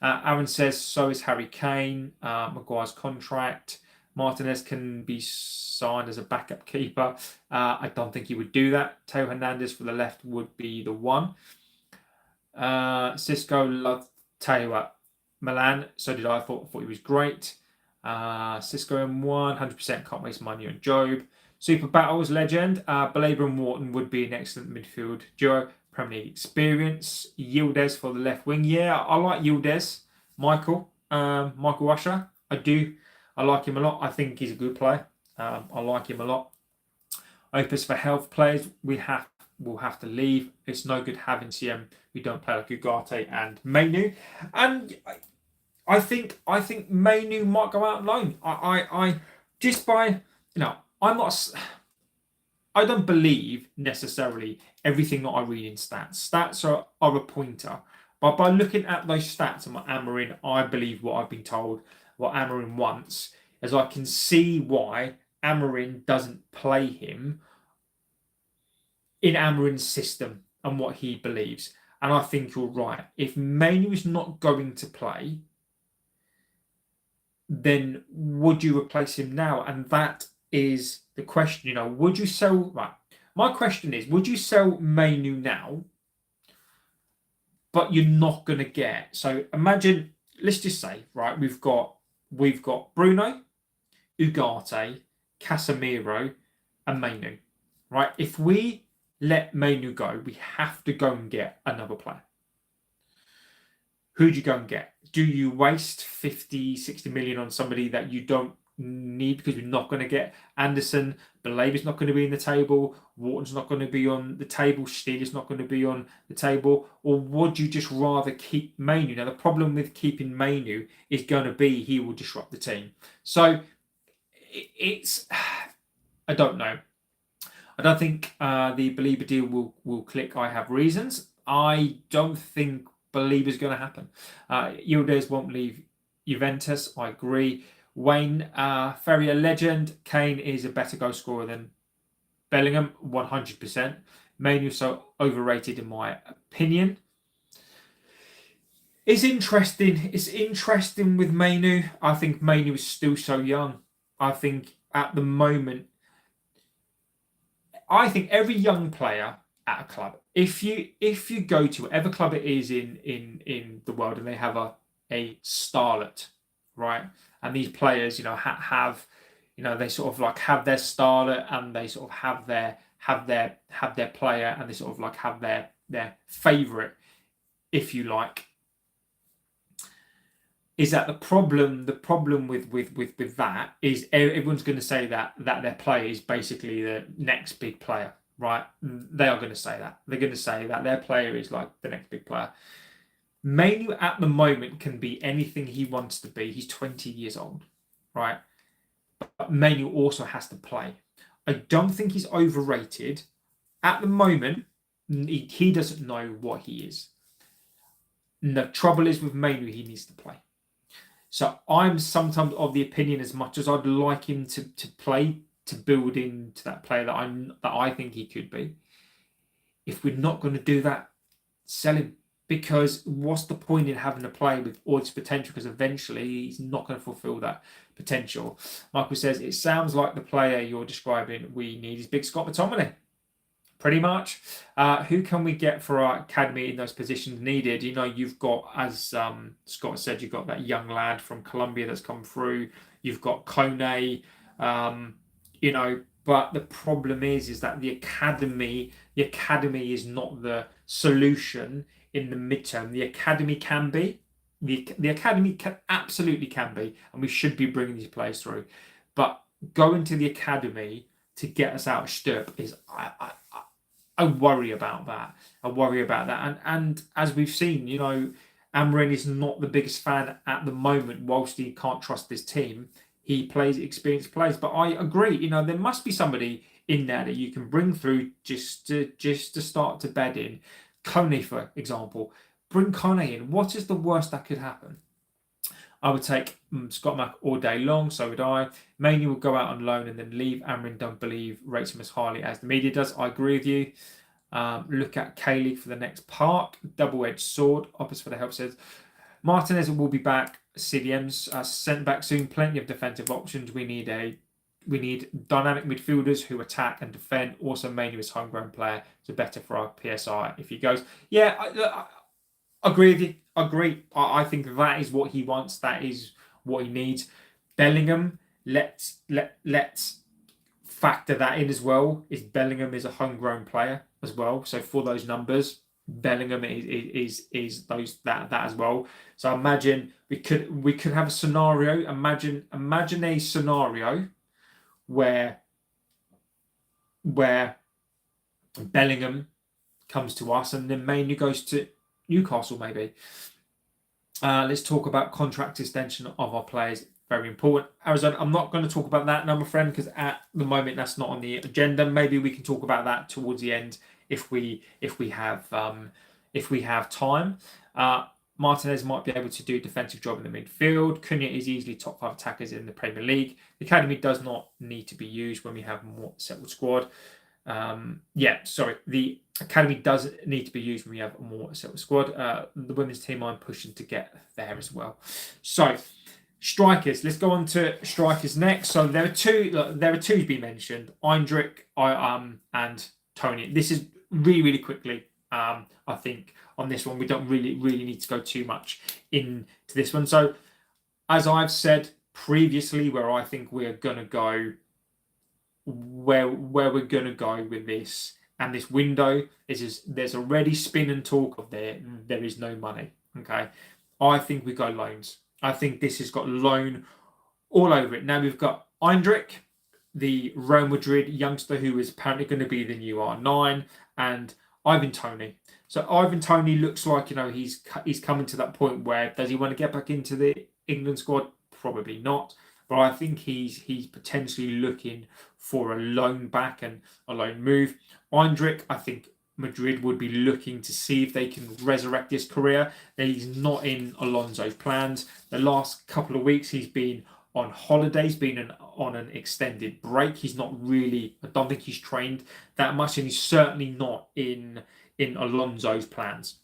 Aaron says so is Harry Kane. Maguire's contract. Martinez can be signed as a backup keeper. I don't think he would do that. Theo Hernandez for the left would be the one. Cisco loved Theo at Milan. So did I. Thought he was great. Cisco M1, 100% can't waste money on Jobe. Super Battles legend. Belabor and Morten would be an excellent midfield duo. Premier League experience. Yildiz for the left wing. Yeah, I like Yildiz. Michael Usher. I do. I like him a lot. I think he's a good player. I like him a lot. Opus for health players. We'll have to leave. It's no good having CM. We don't play like Ugarte and Mainu. And I think Mainu might go out on loan. I just by I'm not. I don't believe necessarily everything that I read in stats. Stats are a pointer. But by looking at those stats and what Amorim, I believe what I've been told, what Amorim wants, is I can see why Amorim doesn't play him in Amorim's system and what he believes. And I think you're right. If Mainu is not going to play, then would you replace him now? And that is the question. Would you sell? Right. My question is, would you sell Mainu now? But you're not going to get. So imagine, let's just say, right, we've got Bruno, Ugarte, Casemiro, and Mainu. Right? If we let Mainu go, we have to go and get another player. Who do you go and get? Do you waste 50, 60 million on somebody that you don't need because you're not going to get Anderson? Belabor's not going to be in the table. Wharton's not going to be on the table. Steele's not going to be on the table. Or would you just rather keep Mainu? Now, the problem with keeping Mainu is going to be he will disrupt the team. So, it's... I don't know. I don't think the Belabor deal will click. I have reasons. I don't think Belabor's going to happen. Yildiz won't leave Juventus. I agree. Wayne, Ferrier legend. Kane is a better goal scorer than Bellingham, 100%. Mainu so overrated in my opinion. It's interesting. It's interesting with Mainu. I think Mainu is still so young. I think at the moment, I think every young player at a club, if you go to whatever club it is in the world and they have a starlet, right? And these players, have they sort of like have their starlet and they sort of have their player and they sort of like have their favourite, if you like. Is that the problem? The problem with that is everyone's going to say that their player is basically the next big player, right? They are going to say that. They're going to say that their player is like the next big player. Mainu at the moment can be anything he wants to be. He's 20 years old, right? But Mainu also has to play. I don't think he's overrated. At the moment, he doesn't know what he is. And the trouble is with Mainu, he needs to play. So I'm sometimes of the opinion, as much as I'd like him to play, to build into that player that I think he could be. If we're not going to do that, sell him. Because what's the point in having a player with all this potential? Because eventually he's not going to fulfill that potential. Michael says, it sounds like the player you're describing we need is Big Scott McTominay. pretty much. Who can we get for our academy in those positions needed? You've got, as Scott said, you've got that young lad from Colombia that's come through. You've got Toney, but the problem is that the academy is not the solution in the midterm. The academy can be. The academy absolutely can be, and we should be bringing these players through. But going to the academy to get us out of Stirp is I worry about that. And as we've seen, Amorim is not the biggest fan at the moment. Whilst he can't trust his team, he plays experienced players. But I agree. There must be somebody in there that you can bring through just to start to bed in. Toney, for example. Bring Toney in. What is the worst that could happen? I would take Scott Mack all day long, so would I. Mainly would go out on loan and then leave. Amorim don't believe rates him as highly as the media does. I agree with you. Look at K-League for the next part. Double-edged sword. Opposite for the help says. Martinez will be back. CDM's sent back soon. Plenty of defensive options. We need dynamic midfielders who attack and defend. Also, mainly as homegrown player. So better for our PSI if he goes. Yeah, I agree with you. Agree. I think that is what he wants. That is what he needs. Bellingham, let's factor that in as well. Bellingham is a homegrown player as well. So for those numbers, Bellingham is that as well. So imagine we could have a scenario. Imagine a scenario where Bellingham comes to us and then mainly goes to Newcastle, maybe. Let's talk about contract extension of our players. Very important. Arizona, I'm not going to talk about that now, my friend, because at the moment that's not on the agenda. Maybe we can talk about that towards the end if we have time. Martinez might be able to do a defensive job in the midfield. Cunha is easily top 5 attackers in the Premier League. The academy does not need to be used when we have a more settled squad. The academy does need to be used when we have a more settled squad. The women's team, I'm pushing to get there as well. So, strikers. Let's go on to strikers next. So there are two to be mentioned: Endrick, and Toney. This is really quickly. I think on this one we don't really need to go too much into this one. So, as I've said previously, where I think we're gonna go. Where we're going to go with this and this window is there's already spin and talk of there is no money. Okay, I think we go loans. I think this has got loan all over it. Now we've got Endrick, the Real Madrid youngster who is apparently going to be the new R9, and Ivan Toney. So Ivan Toney looks like he's coming to that point where does he want to get back into the England squad? Probably not. But I think he's potentially looking for a loan back and a loan move. Endrick, I think Madrid would be looking to see if they can resurrect his career. He's not in Alonso's plans. The last couple of weeks he's been on holidays, been on an extended break. He's not really, I don't think he's trained that much, and he's certainly not in Alonso's plans.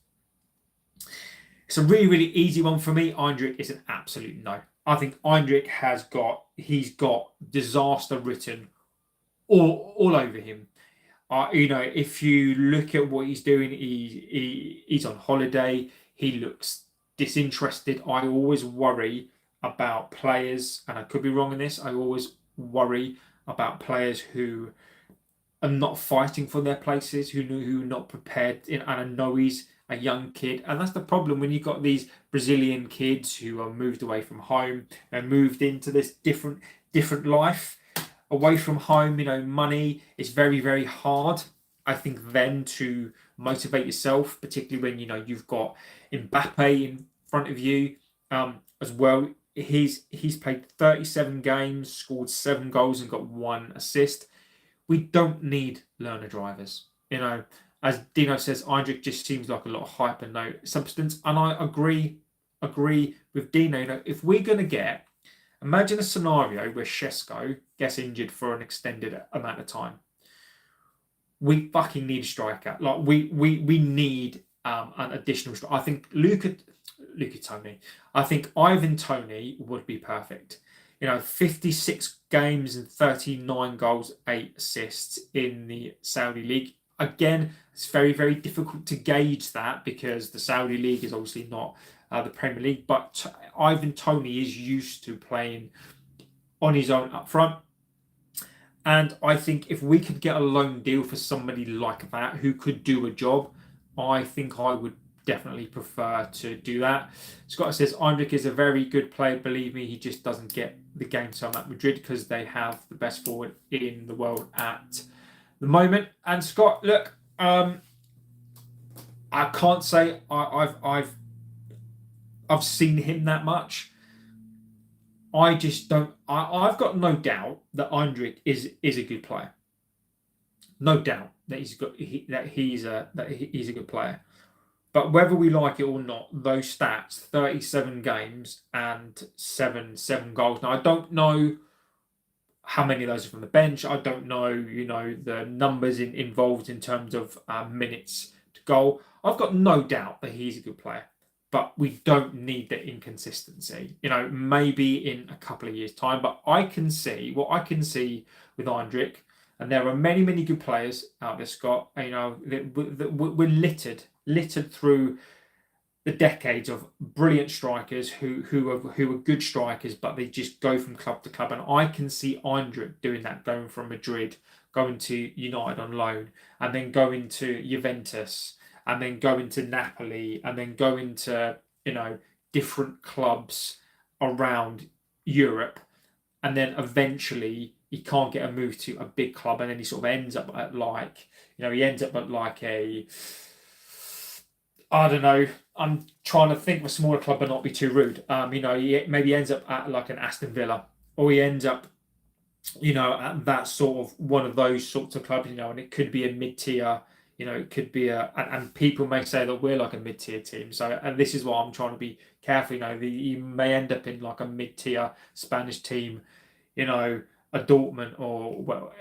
It's a really easy one for me. Endrick is an absolute no. I think Endrick he's got disaster written all over him. If you look at what he's doing, he's on holiday. He looks disinterested. I always worry about players, and I could be wrong in this. I always worry about players who are not fighting for their places, who are not prepared. And I know he's a young kid, and that's the problem when you've got these Brazilian kids who are moved away from home and moved into this different life away from home. Money is very hard, I think, then to motivate yourself, particularly when you've got Mbappe in front of you as well. He's played 37 games, scored 7 goals and got 1 assist. We don't need learner drivers. As Dino says, Endrick just seems like a lot of hype and no substance. And I agree with Dino. If we're going to imagine a scenario where Šeško gets injured for an extended amount of time. We fucking need a striker. Like we need an additional striker. I think Luca Toney. I think Ivan Toney would be perfect. 56 games and 39 goals, 8 assists in the Saudi League. again, it's very, very difficult to gauge that because the Saudi League is obviously not the Premier League. But Ivan Toney is used to playing on his own up front. And I think if we could get a loan deal for somebody like that who could do a job, I think I would definitely prefer to do that. Scott says, Endrick is a very good player. Believe me, he just doesn't get the game time at Madrid because they have the best forward in the world at the moment. And Scott, look, I can't say I've seen him that much. I just don't. I've got no doubt that Endrick is a good player. No doubt that he's a good player. But whether we like it or not, those stats: 37 games and seven goals. Now I don't know how many of those are from the bench. I don't know, the numbers involved in terms of minutes to goal. I've got no doubt that he's a good player. But we don't need the inconsistency. Maybe in a couple of years' time. But I can see with Endrick, and there are many, many good players out there, Scott. We're littered through the decades of brilliant strikers who are good strikers, but they just go from club to club. And I can see Endrick doing that, going from Madrid, going to United on loan, and then going to Juventus, and then going to Napoli, and then going to, different clubs around Europe. And then eventually he can't get a move to a big club, and then he sort of ends up at I don't know, I'm trying to think of a smaller club but not be too rude. He maybe ends up at like an Aston Villa, or he ends up, at that sort of one of those sorts of clubs, and it could be a mid-tier. It could be and people may say that we're like a mid-tier team. So, and this is why I'm trying to be careful. You may end up in like a mid-tier Spanish team, a Dortmund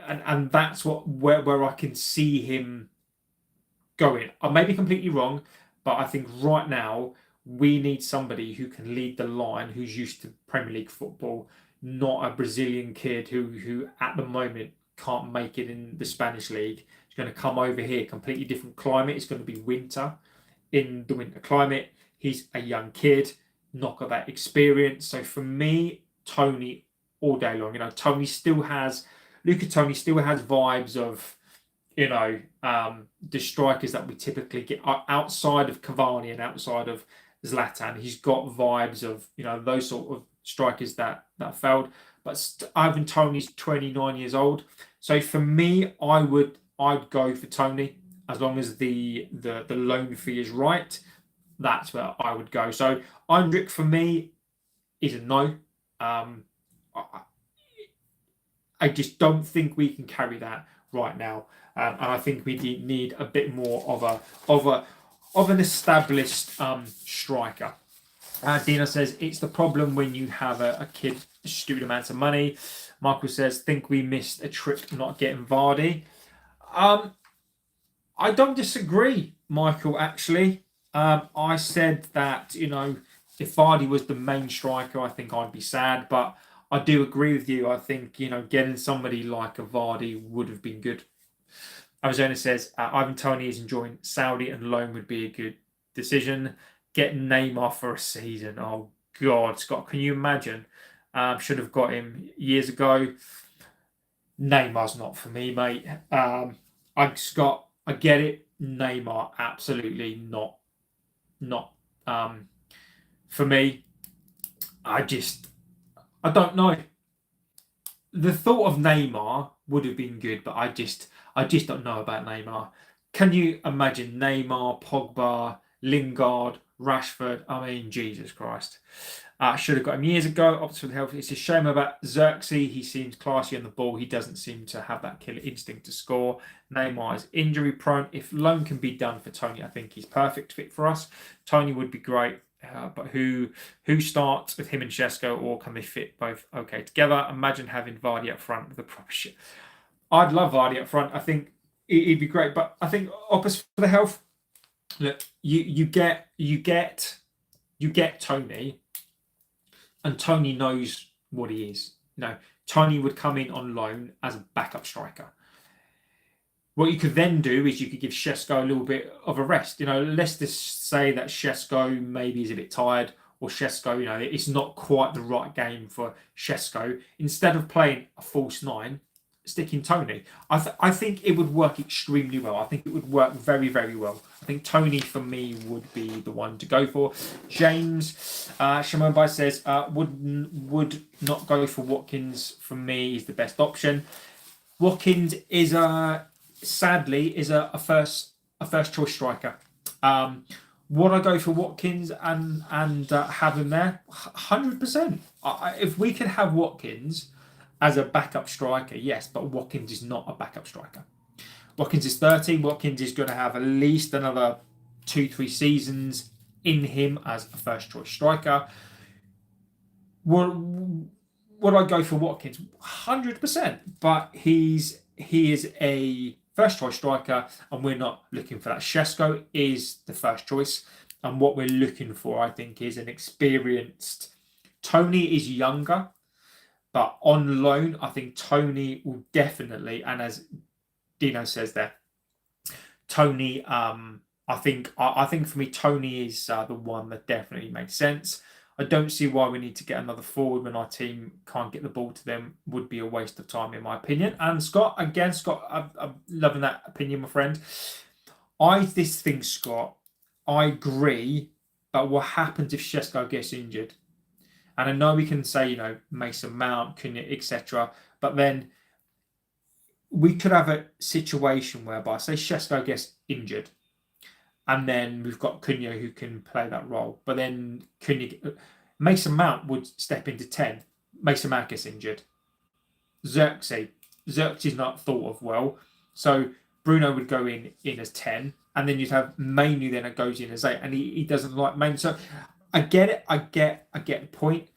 and that's where I can see him going. I may be completely wrong, but I think right now we need somebody who can lead the line, who's used to Premier League football, not a Brazilian kid who at the moment can't make it in the Spanish league. He's going to come over here, completely different climate. It's going to be winter. In the winter climate, he's a young kid, not got that experience. So for me, Toney all day long. Luca Toney still has vibes of, the strikers that we typically get outside of Cavani and outside of Zlatan. He's got vibes of, those sort of strikers that failed. But Ivan Toney's 29 years old. So for me, I'd go for Toney as long as the loan fee is right. That's where I would go. So Endrick for me is a no. I just don't think we can carry that right now, and I think we need a bit more of an established striker. Dina says it's the problem when you have a kid stupid amounts of money. Michael says think we missed a trick not getting Vardy. I don't disagree, Michael. Actually, I said that if Vardy was the main striker, I think I'd be sad, but I do agree with you. I think, getting somebody like a Vardy would have been good. Arizona says, Ivan Toney is enjoying Saudi and loan would be a good decision. Get Neymar for a season. Oh, God, Scott, can you imagine? Should have got him years ago. Neymar's not for me, mate. Scott, I get it. Neymar, absolutely not for me. I don't know. The thought of Neymar would have been good, but I just don't know about Neymar. Can you imagine Neymar, Pogba, Lingard, Rashford? I mean, Jesus Christ. Should have got him years ago. Opted for the health. It's a shame about Xerxes. He seems classy on the ball. He doesn't seem to have that killer instinct to score. Neymar is injury prone. If loan can be done for Toney, I think he's perfect fit for us. Toney would be great. But who starts with him and Šeško, or can they fit both okay together? Imagine having Vardy up front with a proper shit. I'd love Vardy up front. I think he'd be great. But I think opposite for the health. Look, you get Toney, and Toney knows what he is. Toney would come in on loan as a backup striker. What you could then do is you could give Šeško a little bit of a rest. Let's just say that Šeško maybe is a bit tired, or Šeško, it's not quite the right game for Šeško. Instead of playing a false nine, sticking Toney. I think it would work extremely well. I think it would work very, very well. I think Toney, for me, would be the one to go for. James Shamobai says, would not go for Watkins. For me, is the best option. Watkins is sadly a first choice striker. Would I go for Watkins and have him there? 100%. If we could have Watkins as a backup striker, yes, but Watkins is not a backup striker. Watkins is 30. Watkins is going to have at least another 2-3 seasons in him as a first choice striker. Would I go for Watkins? 100%. But he is a first choice striker, and we're not looking for that. Šeško is the first choice, and what we're looking for, I think, is an experienced. Toney is younger, but on loan, I think Toney will definitely, and as Dino says there, Toney, I think for me, Toney is the one that definitely makes sense. I don't see why we need to get another forward when our team can't get the ball to them. Would be a waste of time, in my opinion. And Scott, I'm loving that opinion, my friend. I agree, but what happens if Šeško gets injured? And I know we can say, Mason Mount, Cunha, etc. But then we could have a situation whereby, say, Šeško gets injured, and then we've got Cunha who can play that role. But then Mason Mount would step into 10. Mason Mount gets injured. Xerxes not thought of well. So Bruno would go in as 10. And then you'd have Mainu then that goes in as 8. And he doesn't like Mainu. So I get it. I get the point.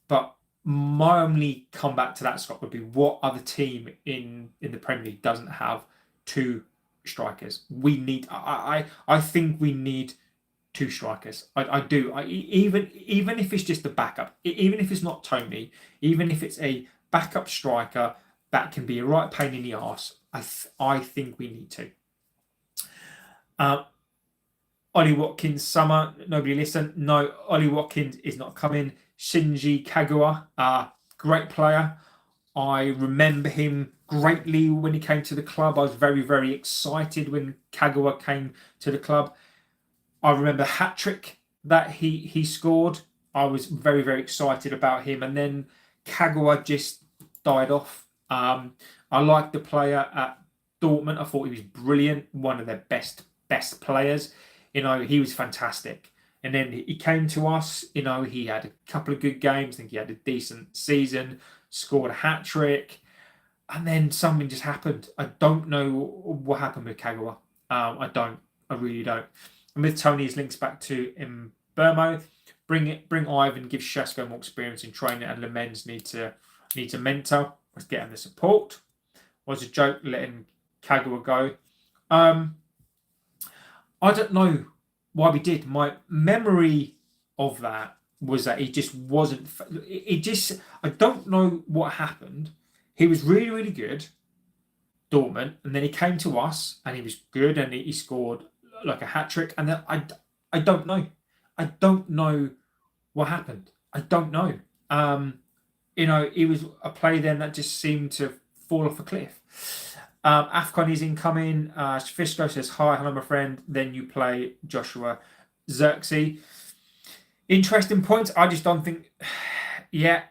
But my only comeback to that, Scott, would be what other team in the Premier League doesn't have two strikers? We need. I think we need two strikers. I do. Even if it's just a backup, even if it's not Toney, even if it's a backup striker that can be a right pain in the arse, I think we need to. Ollie Watkins summer. Nobody listen. No, Ollie Watkins is not coming. Shinji Kagawa, great player. I remember him greatly when he came to the club. I was very, very excited when Kagawa came to the club. I remember the hat-trick that he scored. I was very, very excited about him. And then Kagawa just died off. I liked the player at Dortmund. I thought he was brilliant. One of their best players. He was fantastic. And then he came to us. He had a couple of good games. I think he had a decent season. Scored a hat-trick. And then something just happened. I don't know what happened with Kagawa. I don't. I really don't. And with Toney's links back to Mbermo, bring Ivan, give Šeško more experience in training, and Lemens need to mentor. Let's get him the support. Was a joke letting Kagawa go. I don't know why we did. My memory of that was that he just wasn't. I don't know what happened. He was really, really good, Dortmund, and then he came to us and he was good and he scored like a hat-trick. And then I don't know. I don't know what happened. I don't know. He was a play then that just seemed to fall off a cliff. Afcon is incoming. Fisco says, hi, hello, my friend. Then you play Joshua Xerxes. Interesting points. I just don't think... Yeah.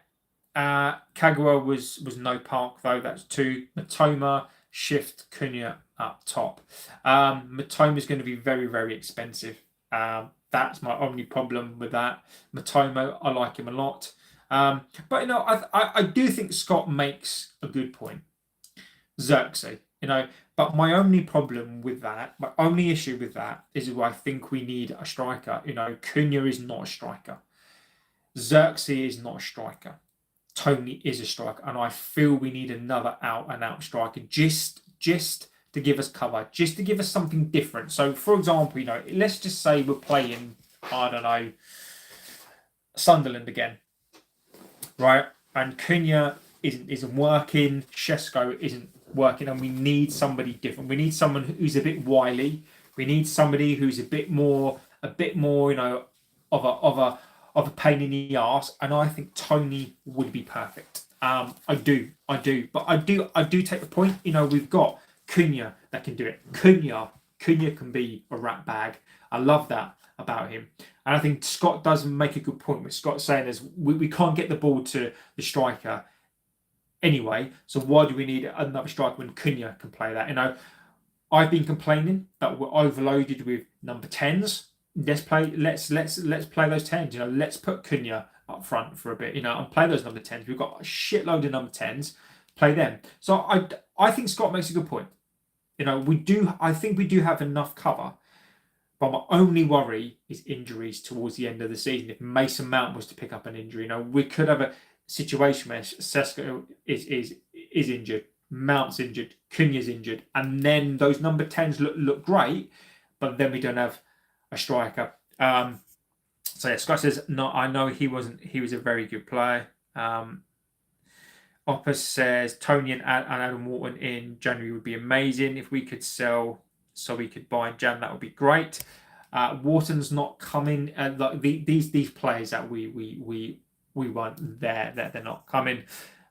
Kagawa was no park, though. That's 2. Matoma, Shift, Cunha up top. Matoma is going to be very, very expensive. That's my only problem with that. Matoma, I like him a lot. But, I do think Scott makes a good point. Xerxes, but my only problem with that, my only issue with that is I think we need a striker. Cunha is not a striker. Xerxes is not a striker. Toney is a striker, and I feel we need another out-and-out striker just to give us cover, just to give us something different. So, for example, let's just say we're playing, I don't know, Sunderland again, right? And Cunha isn't working. Šeško isn't working, and we need somebody different. We need someone who's a bit wily. We need somebody who's a bit more, of a pain in the arse. And I think Toney would be perfect. I do, but I do take the point. We've got Cunha that can do it. Cunha can be a rat bag. I love that about him. And I think Scott does make a good point with Scott saying is we can't get the ball to the striker anyway. So why do we need another striker when Cunha can play that? I've been complaining that we're overloaded with number 10s. Let's play those 10s. Let's put Cunha up front for a bit, and play those number 10s. We've got a shitload of number 10s. Play them. So I think Scott makes a good point. I think we do have enough cover. But my only worry is injuries towards the end of the season. If Mason Mount was to pick up an injury, we could have a situation where Sesko is injured, Mount's injured, Cunha's injured, and then those number 10s look great, but then we don't have a striker. So yeah, Scott says, no, I know he was a very good player. Opus says Toney and Adam Wharton in January would be amazing. If we could sell so we could buy in Jan, that would be great. Wharton's not coming. These players that we want there, they're not coming.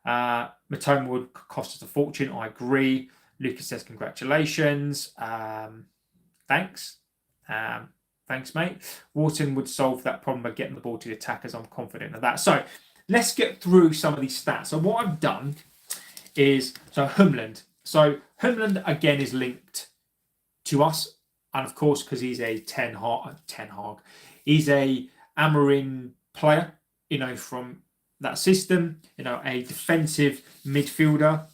Matoma would cost us a fortune. I agree. Lucas says congratulations. Thanks. Thanks, mate. Wharton would solve that problem by getting the ball to the attackers. I'm confident of that. So let's get through some of these stats. So what I've done is Hjulmand. So Hjulmand again is linked to us, and of course because he's a Ten Hag, he's a Amorim player, from that system, a defensive midfielder,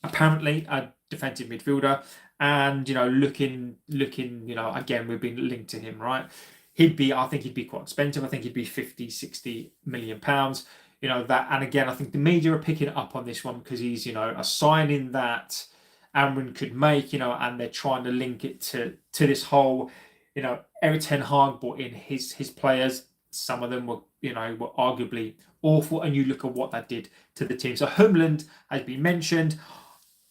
apparently a defensive midfielder, and looking, again we've been linked to him, right? I think he'd be quite expensive. I think he'd be 50-60 million pounds. That, and again I think the media are picking up on this one because he's a signing that Amorim could make, and they're trying to link it to this whole, Erik ten Hag brought in his players. Some of them were arguably awful, and you look at what that did to the team. So Hjulmand has been mentioned.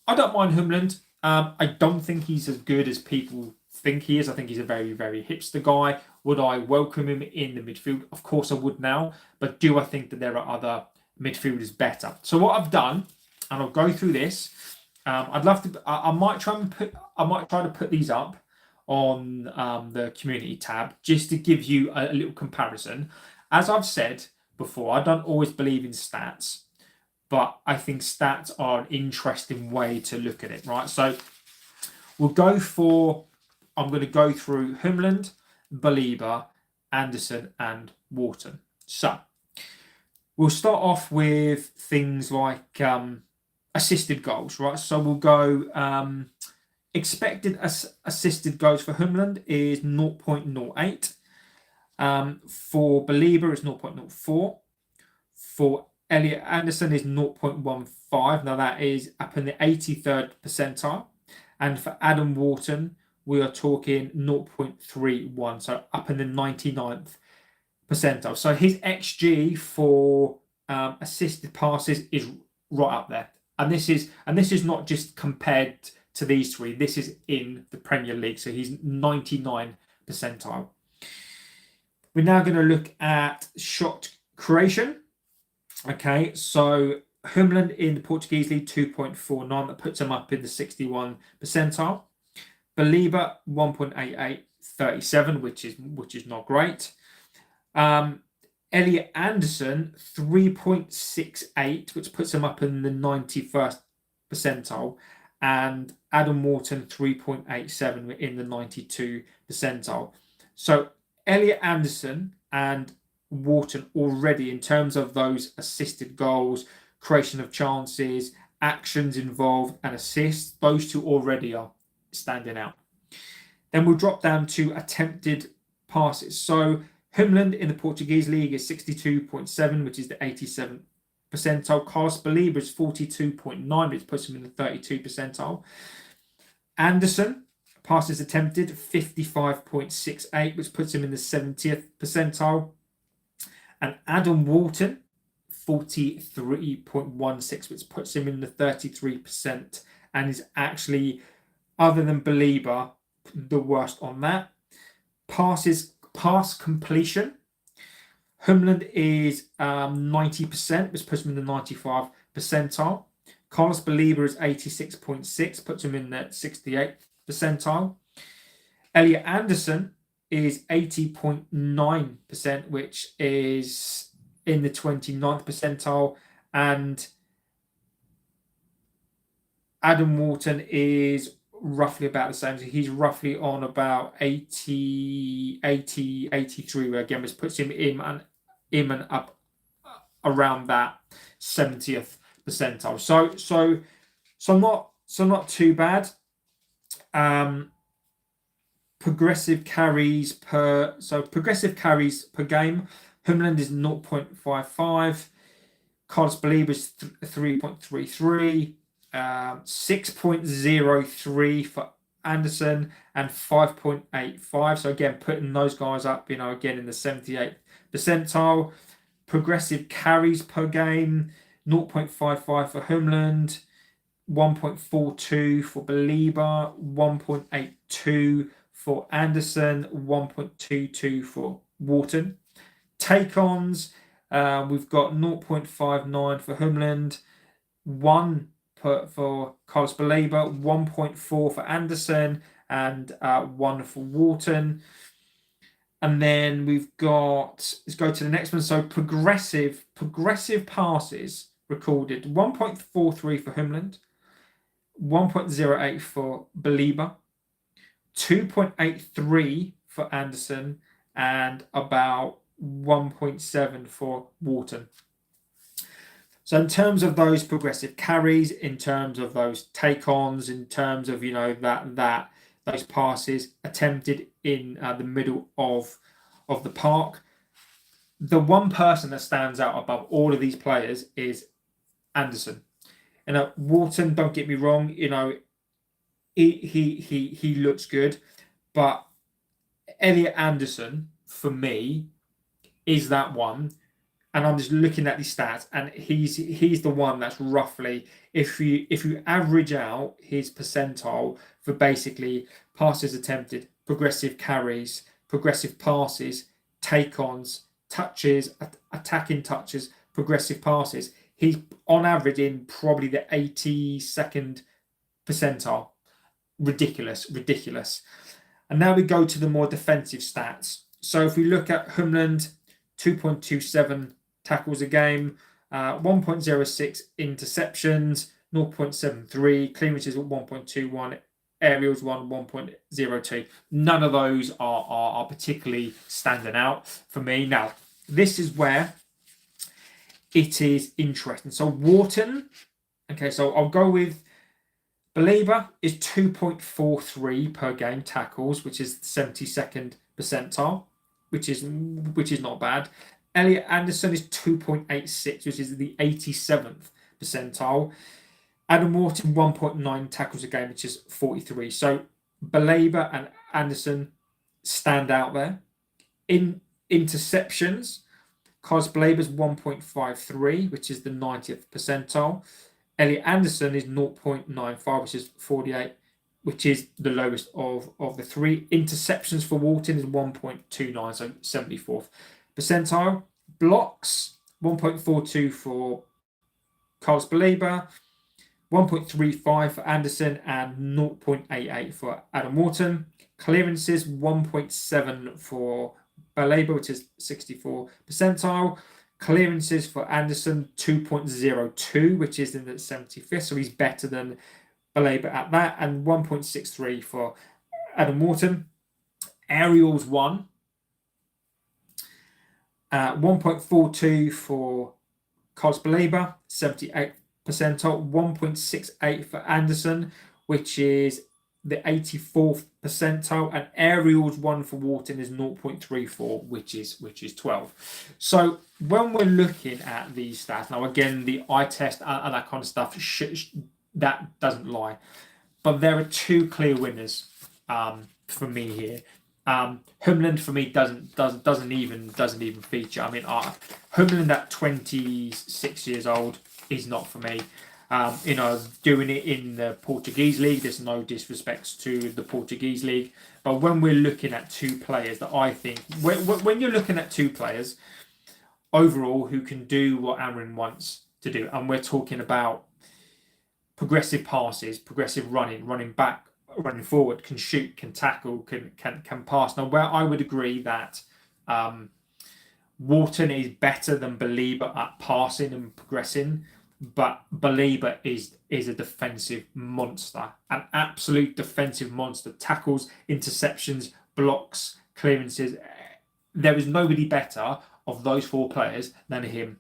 I don't mind Hjulmand. I don't think he's as good as people think he is. I think he's a very, very hipster guy. Would I welcome him in the midfield? Of course I would now. But do I think that there are other midfielders better? So what I've done, and I'll go through this. I'd love to. I might try to put these up on the community tab just to give you a little comparison. As I've said before, I don't always believe in stats, but I think stats are an interesting way to look at it, right? So I'm going to go through Hjulmand, Belieber, Anderson, and Wharton. So we'll start off with things like assisted goals, right? So we'll go expected assisted goals for Hjulmand is 0.08. For Belieber is 0.04. For Elliot Anderson is 0.15. Now that is up in the 83rd percentile. And for Adam Wharton, we are talking 0.31. So up in the 99th percentile. So his XG for assisted passes is right up there. And this is not just compared to these three. This is in the Premier League. So he's 99 percentile. We're now going to look at shot creation. Okay, so Hjulmand in the Portuguese League 2.49. That puts him up in the 61 percentile. Belieber 1.88, 37, which is not great. Elliot Anderson 3.68, which puts him up in the 91st percentile. And Adam Wharton 3.87 in the 92 percentile. So Elliot Anderson and Wharton already, in terms of those assisted goals, creation of chances, actions involved, and assists, those two already are standing out. Then we'll drop down to attempted passes. So Hjulmand in the Portuguese League is 62.7, which is the 87th percentile. Carlos Belieber is 42.9, which puts him in the 32 percentile. Anderson, passes attempted, 55.68, which puts him in the 70th percentile. And Adam Wharton, 43.16, which puts him in the 33% and is actually, other than Belieber, the worst on that. Pass completion. Hjulmand is 90%, which puts him in the 95th percentile. Carlos Belieber is 86.6, puts him in the 68th percentile. Elliot Anderson is 80.9%, which is in the 29th percentile. And Adam Morten is roughly about the same. So he's roughly on about 83, again, which puts him in and up around that 70th percentile. So not too bad. Progressive carries per game. Hjulmand is 0.55. Carlos Belieber is 3.33. 6.03 for Anderson and 5.85. So again, putting those guys up, again in the 78th percentile. Progressive carries per game, 0.55 for Hjulmand, 1.42 for Belieber, 1.82 for Anderson, 1.22 for Wharton. Take-ons, we've got 0.59 for Hjulmand, 1 for Carlos Belieber, 1.4 for Anderson, and 1 for Wharton. And then we've got, let's go to the next one. So progressive passes recorded, 1.43 for Hjulmand, 1.08 for Belieber, 2.83 for Anderson, and about 1.7 for Wharton. So in terms of those progressive carries, in terms of those take-ons, in terms of that those passes attempted in the middle of the park, the one person that stands out above all of these players is Anderson. Wharton, don't get me wrong, he looks good, but Elliot Anderson for me is that one. And I'm just looking at the stats, and he's the one that's roughly, if you average out his percentile for basically passes attempted, progressive carries, progressive passes, take-ons, touches, attacking touches, progressive passes, he's on average in probably the 82nd percentile. Ridiculous. And now we go to the more defensive stats. So if we look at Hjulmand, 2.27 tackles a game, 1.06 interceptions, 0.73, clearances at 1.21, aerials 1.02. None of those are particularly standing out for me. Now, this is where it is interesting. So Wharton, okay, so I'll go with Belieber is 2.43 per game tackles, which is the 72nd percentile, which is not bad. Elliot Anderson is 2.86, which is the 87th percentile. Adam Morten, 1.9 tackles a game, which is 43. So Belieber and Anderson stand out there. In interceptions, Carlos Belieber's 1.53, which is the 90th percentile. Elliot Anderson is 0.95, which is 48, which is the lowest of the three. Interceptions for Wharton is 1.29, so 74th percentile. Blocks, 1.42 for Carlos Belieber, 1.35 for Anderson, and 0.88 for Adam Morten. Clearances, 1.7 for Belieber, which is 64th percentile. Clearances for Anderson, 2.02, which is in the 75th, so he's better than Belieber at that, and 1.63 for Adam Morten. Aerials, 1. 1.42 for Carlos Belieber, 78th percentile. 1.68 for Anderson, which is the 84th percentile, and aerials 1 for Wharton is 0.34, which is 12. So when we're looking at these stats, now again the eye test and that kind of stuff, that doesn't lie, but there are two clear winners for me here. Hjulmand for me doesn't even feature. I mean, Hjulmand at 26 years old is not for me. Doing it in the Portuguese league, there's no disrespect to the Portuguese league, but when we're looking at two players that I think, when you're looking at two players overall who can do what Amorim wants to do, and we're talking about progressive passes, progressive running back, running forward, can shoot, can tackle, can pass. Now, where I would agree that Morten is better than Belieber at passing and progressing, but Belieber is a defensive monster, an absolute defensive monster. Tackles, interceptions, blocks, clearances. There is nobody better of those four players than him.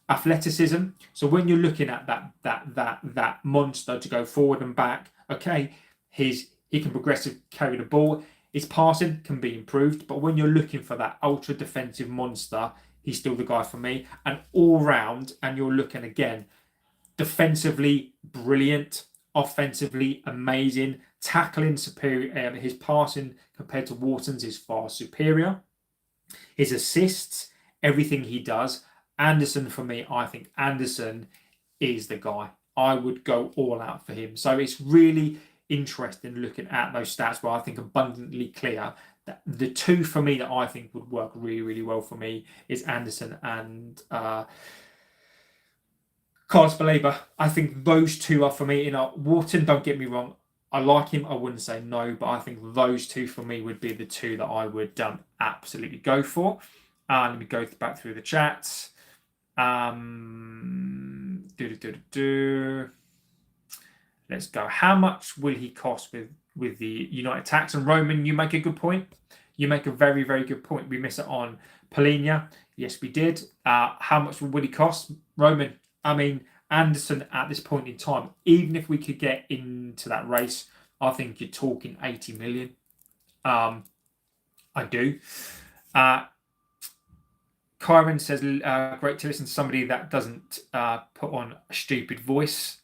Athleticism. So when you're looking at that monster to go forward and back, okay, he can progressive carry the ball. His passing can be improved, but when you're looking for that ultra defensive monster, he's still the guy for me. And all round, and you're looking again, defensively brilliant, offensively amazing, tackling superior. His passing compared to Wharton's is far superior. His assists, everything he does. Anderson for me, I think Anderson is the guy. I would go all out for him. So it's really interesting looking at those stats where I think abundantly clear that the two for me that I think would work really, really well for me is Anderson and Carlos Belieber. I think those two are for me. Wharton, don't get me wrong, I like him. I wouldn't say no, but I think those two for me would be the two that I would absolutely go for. Let me go back through the chats. Let's go. How much will he cost with the United tax? And Roman, you make a good point. You make a very, very good point. We miss it on Polina. Yes, we did. How much will he cost? Roman, I mean, Anderson at this point in time, even if we could get into that race, I think you're talking 80 million. I do. Kyron says, great to listen to somebody that doesn't put on a stupid voice.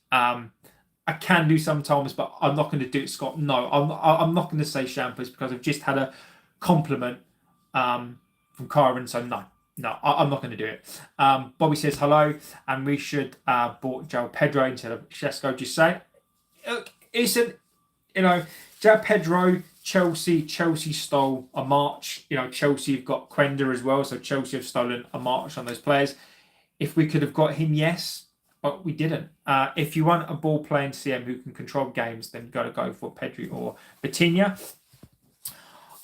I can do sometimes, but I'm not going to do it, Scott. No, I'm not going to say shampoos because I've just had a compliment from Kyron, so no, I'm not going to do it. Bobby says hello, and we should bought Joe Pedro instead of Shesko. Just say, look, isn't Joe Pedro? Chelsea stole a march. Chelsea have got Quenda as well, so Chelsea have stolen a march on those players. If we could have got him, yes, but we didn't. If you want a ball-playing CM who can control games, then you've got to go for Pedri or Vitinha.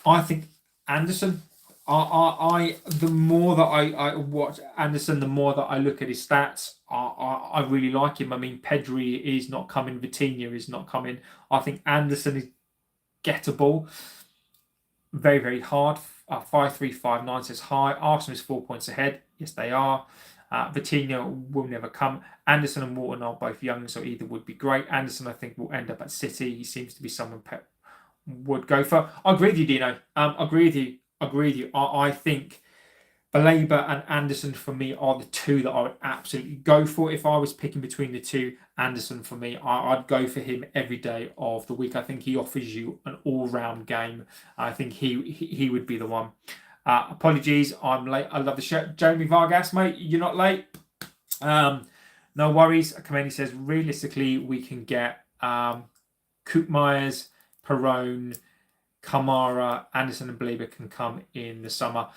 I think Anderson. The more that I watch Anderson, the more that I look at his stats, I really like him. I mean, Pedri is not coming. Vitinha is not coming. I think Anderson is gettable. Very, very hard. 5.359 says high. Arsenal is 4 points ahead. Yes, they are. Vitinha will never come. Anderson and Morten are both young, so either would be great. Anderson, I think, will end up at City. He seems to be someone Pep would go for. I agree with you, Dino. Agree with you. I think Belieber and Anderson for me are the two that I would absolutely go for. If I was picking between the two, Anderson for me, I'd go for him every day of the week. I think he offers you an all-round game. I think he would be the one. Apologies, I'm late. I love the shirt. Jamie Vargas, mate, you're not late. No worries. Kameni says, realistically, we can get Koopmeyers, Perone, Kamara, Anderson and Belieber can come in the summer.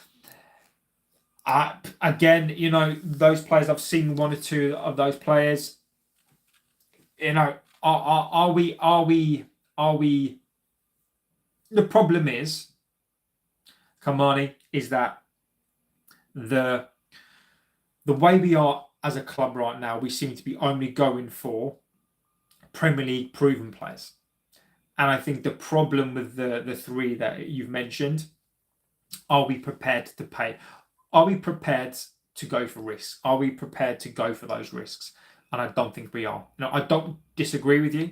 Again, those players, I've seen one or two of those players. Are we? The problem is, Kamani, is that the way we are as a club right now, we seem to be only going for Premier League proven players. And I think the problem with the three that you've mentioned, are we prepared to pay? Are we prepared to go for risks? Are we prepared to go for those risks? And I don't think we are. I don't disagree with you.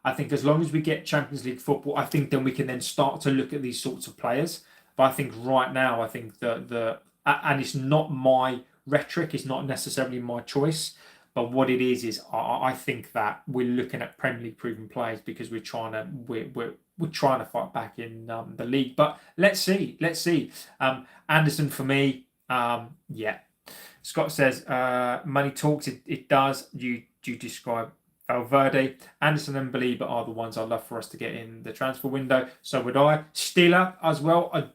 I think as long as we get Champions League football, I think then we can then start to look at these sorts of players. But I think right now, I think and it's not my rhetoric, it's not necessarily my choice, But what it is I think that we're looking at Premier League proven players because we're trying to fight back in the league. But let's see. Anderson for me, yeah. Scott says, money talks. It does. You describe Valverde, Anderson and Belieber are the ones I'd love for us to get in the transfer window. So would I. Steeler as well. I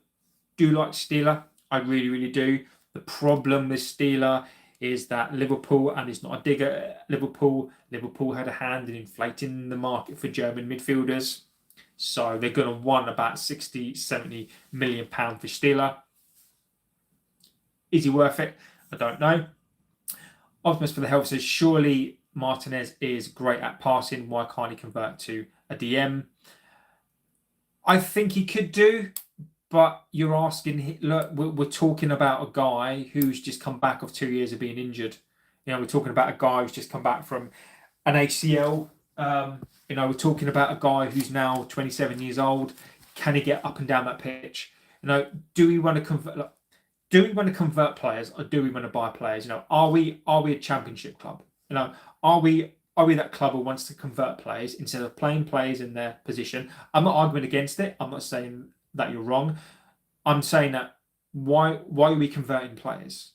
do like Steeler. I really, really do. The problem with Steeler is that Liverpool, and it's not a dig at Liverpool had a hand in inflating the market for German midfielders. So they're going to want about 60, 70 million pounds for Steeler. Is he worth it? I don't know. Optimus for the Health says, surely Martinez is great at passing. Why can't he convert to a DM? I think he could do, but you're asking, look, we're talking about a guy who's just come back of 2 years of being injured. We're talking about a guy who's just come back from an ACL. We're talking about a guy who's now 27 years old. Can he get up and down that pitch? Do we want to convert? Do we want to convert players, or do we want to buy players? Are we a championship club? Are we that club who wants to convert players instead of playing players in their position? I'm not arguing against it. I'm not saying that you're wrong. I'm saying that why are we converting players?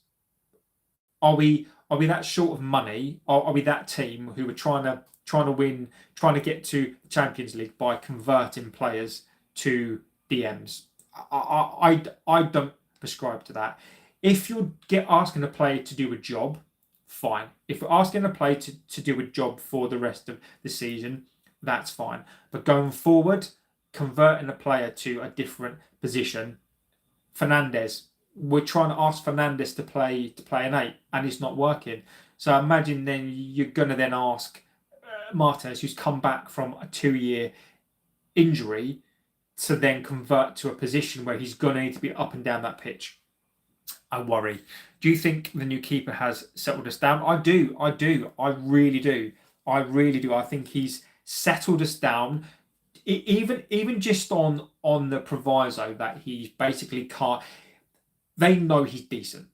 Are we that short of money? Are we that team who are trying to win, trying to get to the Champions League by converting players to DMs? I don't prescribe to that. If you're asking a player to do a job, fine. If you're asking a player to do a job for the rest of the season, that's fine. But going forward, converting a player to a different position, Fernandes, we're trying to ask Fernandes to play an 8, and it's not working. So imagine then you're going to then ask Martinez, who's come back from a 2-year injury, to then convert to a position where he's going to need to be up and down that pitch. I worry. Do you think the new keeper has settled us down? I do. I really do. I think he's settled us down. Even just on the proviso that he basically can't. They know he's decent,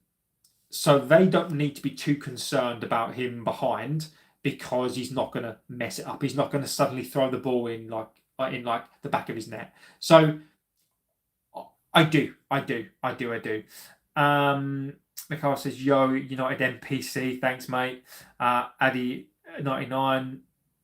so they don't need to be too concerned about him behind, because he's not going to mess it up. He's not going to suddenly throw the ball in the back of his net. So I do. Mikhail says, yo, United NPC. Thanks, mate. Addy 99.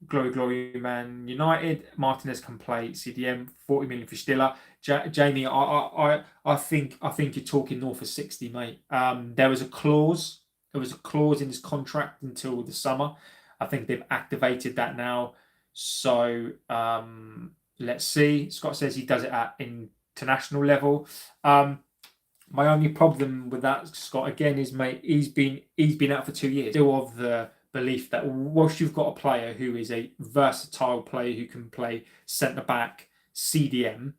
Glory, man. United. Martinez can play CDM. 40 million for Stiller. Jamie, I think you're talking north of 60, mate. There was a clause in his contract until the summer. I think they've activated that now. So let's see. Scott says he does it at international level. My only problem with that, Scott, again, is, mate, he's been out for 2 years. Still of the belief that whilst you've got a player who is a versatile player who can play centre back, CDM,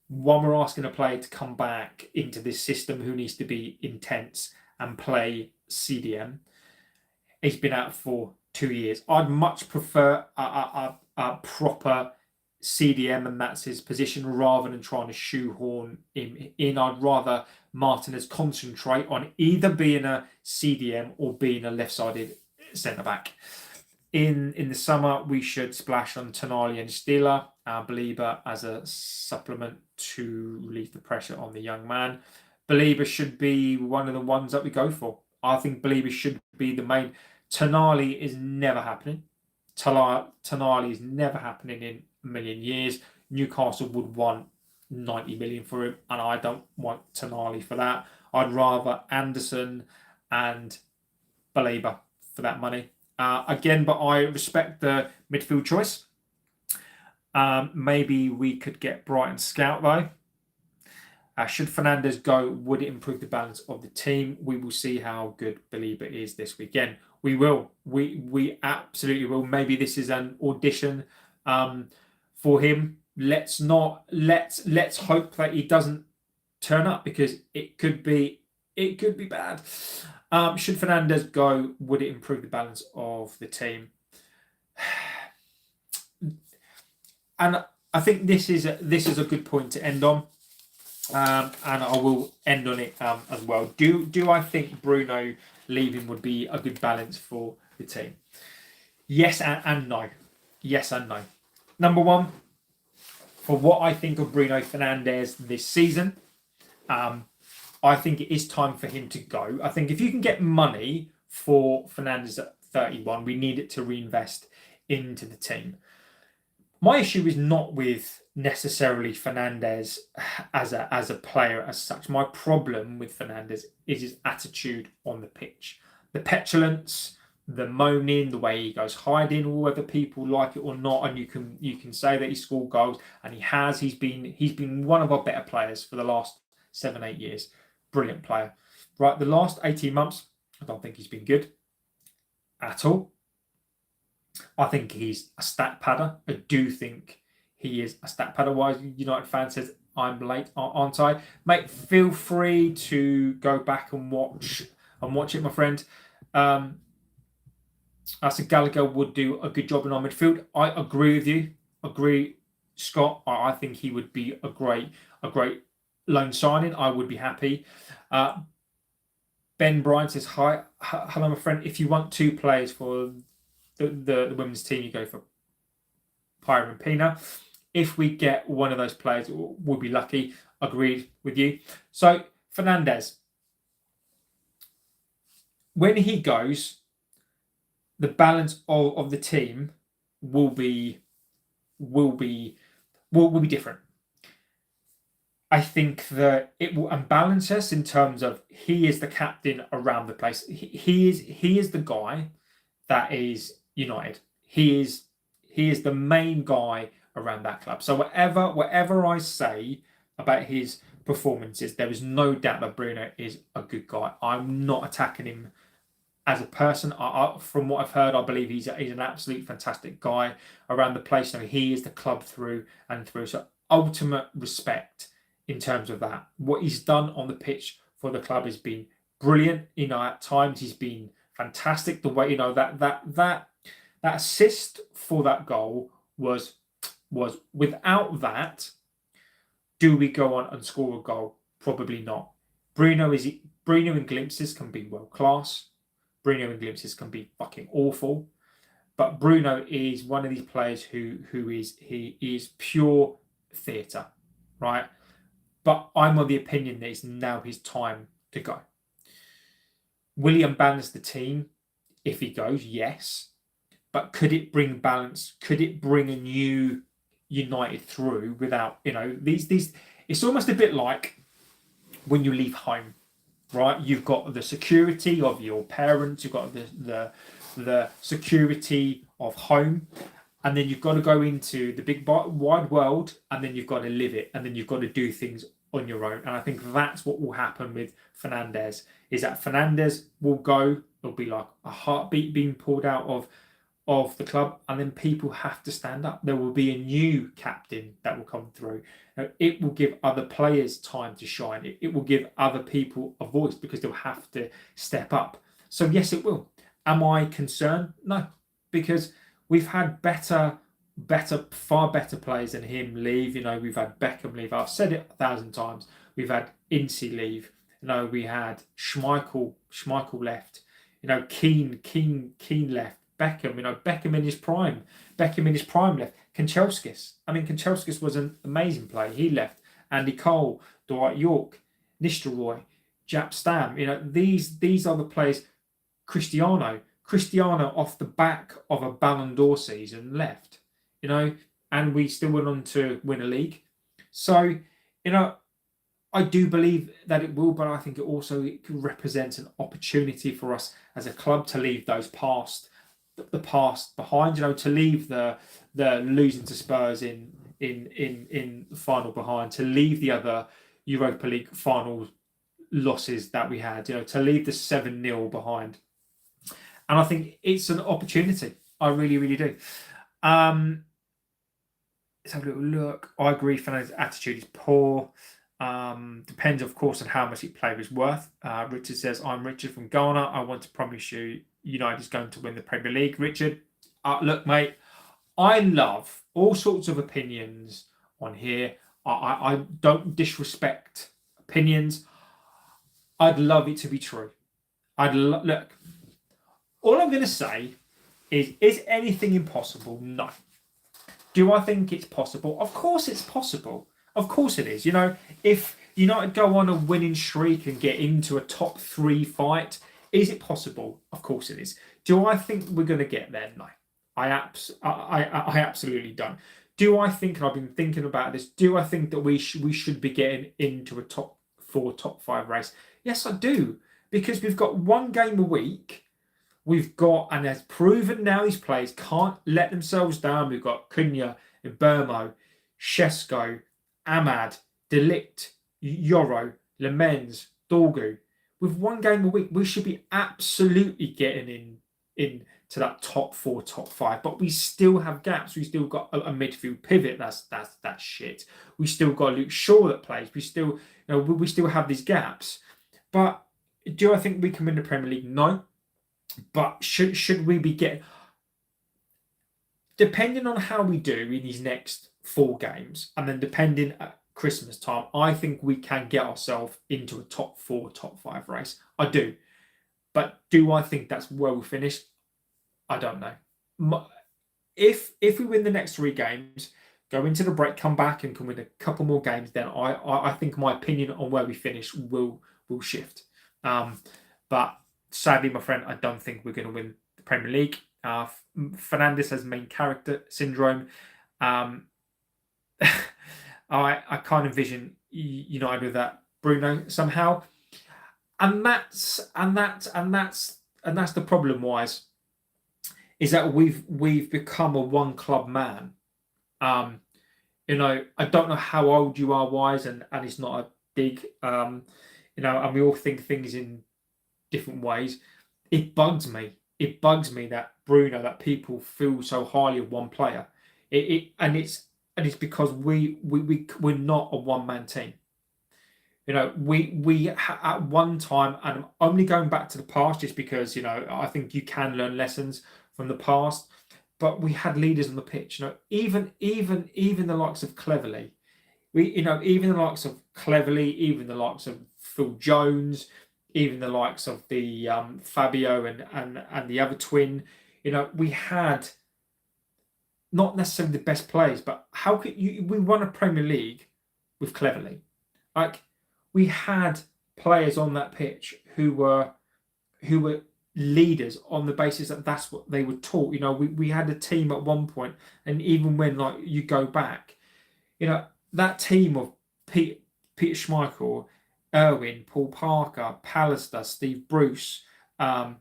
when we're asking a player to come back into this system who needs to be intense and play CDM, he's been out for 2 years. I'd much prefer a proper CDM, and that's his position, rather than trying to shoehorn him in. I'd rather Martinez concentrate on either being a CDM or being a left-sided centre-back. In the summer, we should splash on Toney and Steeler, Belieber as a supplement to relieve the pressure on the young man. Belieber should be one of the ones that we go for. I think Belieber should be the main. Toney is never happening. Toney is never happening in a million years. Newcastle would want 90 million for him, and I don't want Toney for that. I'd rather Anderson and Belieber for that money. Again, but I respect the midfield choice. Maybe we could get Brighton Scout though. Should Fernandes go, would it improve the balance of the team? We will see how good Belieber is this weekend. We will. We absolutely will. Maybe this is an audition for him. Let's hope that he doesn't turn up, because it could be bad. Should Fernandes go, would it improve the balance of the team? And I think this is a good point to end on. And I will end on it as well. Do I think Bruno leaving would be a good balance for the team? Yes and no. Yes and no. Number one, for what I think of Bruno Fernandes this season, I think it is time for him to go. I think if you can get money for Fernandes at 31, we need it to reinvest into the team. My issue is not with necessarily Fernandes as a player as such. My problem with Fernandes is his attitude on the pitch. The petulance, the moaning, the way he goes hiding, whether people like it or not, and you can say that he scored goals, and he has. He's been one of our better players for the last 7-8 years. Brilliant player. Right, the last 18 months, I don't think he's been good at all. I think he's a stat padder. I do think he is a stat padder. Why United fan says I'm late, aren't I? Mate, feel free to go back and watch it, my friend. I said Gallagher would do a good job in our midfield. I agree with you. Agree, Scott. I think he would be a great loan signing. I would be happy. Ben Bryan says, hi, hello, my friend. If you want 2 players for the women's team, you go for Pyra and Pina. If we get one of those players, we'll be lucky. Agreed with you. So Fernandes, when he goes, the balance of the team will be different. I think that it will unbalance us in terms of he is the captain around the place. He is the guy that is United. He is the main guy around that club. So whatever I say about his performances, there is no doubt that Bruno is a good guy. I'm not attacking him as a person. From what I've heard, I believe he's an absolute fantastic guy around the place. So he is the club through and through. So ultimate respect in terms of that. What he's done on the pitch for the club has been brilliant. At times he's been fantastic. The way that assist for that goal was without that. Do we go on and score a goal? Probably not. Bruno in glimpses can be world class. Bruno in glimpses can be fucking awful. But Bruno is one of these players who is pure theatre, right? But I'm of the opinion that it's now his time to go. Will he unbalance the team if he goes? Yes. But could it bring balance? Could it bring a new United through without, these it's almost a bit like when you leave home, right? You've got the security of your parents, you've got the security of home, and then you've got to go into the big wide world, and then you've got to live it, and then you've got to do things on your own. And I think that's what will happen with Fernandes, is that Fernandes will go, it'll be like a heartbeat being pulled out of the club, and then people have to stand up. There will be a new captain that will come through. It will give other players time to shine. It will give other people a voice because they'll have to step up. So yes, it will. Am I concerned? No, because we've had far better players than him leave. We've had Beckham leave. I've said it 1,000 times. We've had Ince leave. We had Schmeichel left. Keane left. Beckham in his prime. Left. Kanchelskis was an amazing player. He left. Andy Cole, Dwight York, Nistelrooy, Jap Stam. These are the players. Cristiano off the back of a Ballon d'Or season left. And we still went on to win a league. So, I do believe that it will, but I think it represents an opportunity for us as a club to leave the past behind. To leave the losing to Spurs in the final behind, to leave the other Europa League final losses that we had. To leave the 7-0 behind, and I think it's an opportunity. I really, really do. Let's have a little look. I agree. Fernandes' attitude is poor. Depends, of course, on how much each player is worth. Richard says, I'm Richard from Ghana. I want to promise you United is going to win the Premier League. Richard, look, mate, I love all sorts of opinions on here. I don't disrespect opinions. I'd love it to be true. Look, all I'm going to say is anything impossible? No. Do I think it's possible? Of course it's possible. Of course it is. If United go on a winning streak and get into a top 3 fight, is it possible? Of course it is. Do I think we're going to get there? No. I absolutely don't. Do I think, and I've been thinking about this, do I think that we should be getting into a top 4, top 5 race? Yes, I do. Because we've got one game a week. We've got, and has proven now these players can't let themselves down. We've got Cunha, Bermo, Shesko, Ahmad, De Ligt, Yoro, Lemens, Dorgu. With one game a week, we should be absolutely getting into that top 4, top 5. But we still have gaps. We still got a midfield pivot. That's shit. We still got Luke Shaw that plays. We still have these gaps. But do I think we can win the Premier League? No. But should we be getting, depending on how we do in these next 4 games, and then depending at Christmas time, I think we can get ourselves into a top 4, top 5 race. I do. But do I think that's where we finish? I don't know. If we win the next 3 games, go into the break, come back and can win a couple more games, then I think my opinion on where we finish will shift. But sadly, my friend, I don't think we're going to win the Premier League. Fernandes has main character syndrome. I can't envision United with that Bruno somehow, and that's the problem. Wise is that we've become a one club man. I don't know how old you are, Wise, and it's not a dig. And we all think things in different ways. It bugs me. It bugs me that Bruno, that people feel so highly of one player. It's because we're not a one-man team. We at one time, and I'm only going back to the past just because I think you can learn lessons from the past. But we had leaders on the pitch. Even the likes of Cleverley, even the likes of Phil Jones, even the likes of the Fabio and the other twin, we had not necessarily the best players, but how could we won a Premier League with Cleverley? Like, we had players on that pitch who were leaders on the basis that that's what they were taught. We had a team at one point, and even when you go back, that team of Peter Schmeichel, Irwin, Paul Parker, Pallister, Steve Bruce, Roy,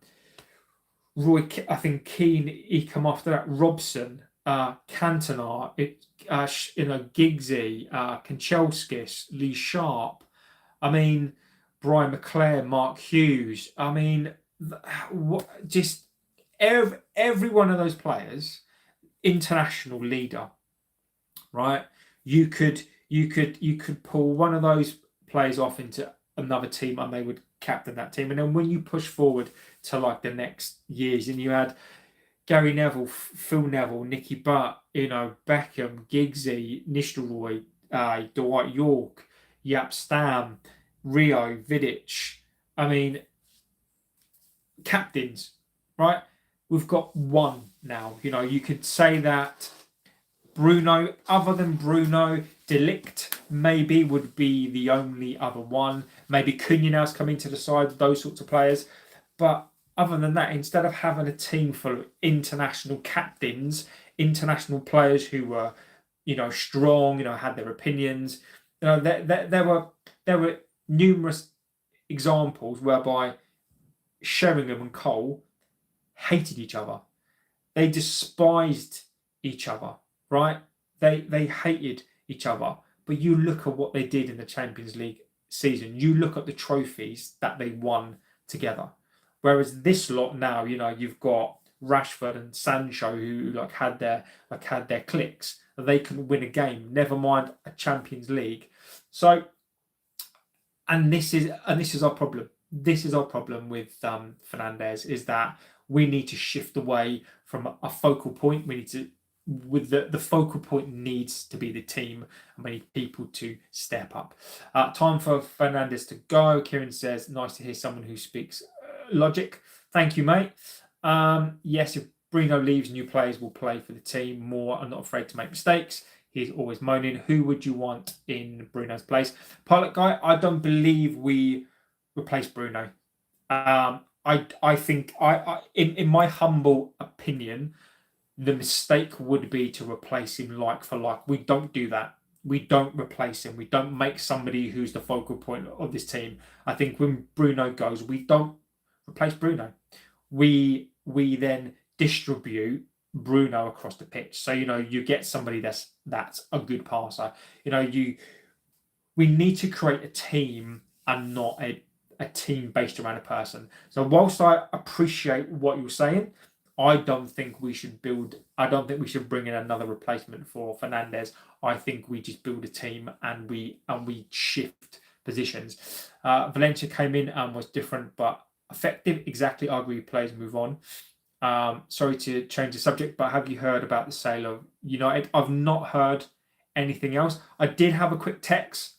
I think Keane, he come after that, Robson, Cantona, Giggsy, Kanchelskis, Lee Sharp, Brian McClare, Mark Hughes. Just every one of those players, international leader, right? You could pull one of those players off into another team and they would captain that team. And then when you push forward to the next years, and you had Gary Neville, Phil Neville, Nicky Butt, Beckham, Giggsy, Nistelrooy, Dwight York, Yap Stam, Rio, Vidic. Captains, right? We've got one now. You could say that Bruno, other than Bruno, De Ligt maybe would be the only other one. Maybe Cunha now's coming to the side, those sorts of players. But other than that, instead of having a team full of international captains, international players who were, strong, had their opinions, there were numerous examples whereby Sheringham and Cole hated each other. They despised each other, right? They hated each other. But you look at what they did in the Champions League season. You look at the trophies that they won together. Whereas this lot now, you've got Rashford and Sancho who had their clicks. They couldn't win a game, never mind a Champions League. So, and this is our problem. This is our problem with Fernandes, is that we need to shift away from a focal point. We need to, the focal point needs to be the team, and we need people to step up. Time for Fernandes to go. Kieran says, nice to hear someone who speaks logic. Thank you, mate. Yes, if Bruno leaves, new players will play for the team more. I'm not afraid to make mistakes. He's always moaning. Who would you want in Bruno's place? Pilot guy, I don't believe we replace Bruno. I think in my humble opinion, the mistake would be to replace him like for like. We don't do that. We don't replace him. We don't make somebody who's the focal point of this team. I think when Bruno goes, we don't replace Bruno. We then distribute Bruno across the pitch. So you get somebody that's a good passer. We need to create a team and not a team based around a person. So whilst I appreciate what you're saying, I don't think we should bring in another replacement for Fernandes. I think we just build a team and we shift positions. Valencia came in and was different but effective. Exactly, I agree. Players move on. Sorry to change the subject, but have you heard about the sale of United? I've not heard anything else. I did have a quick text,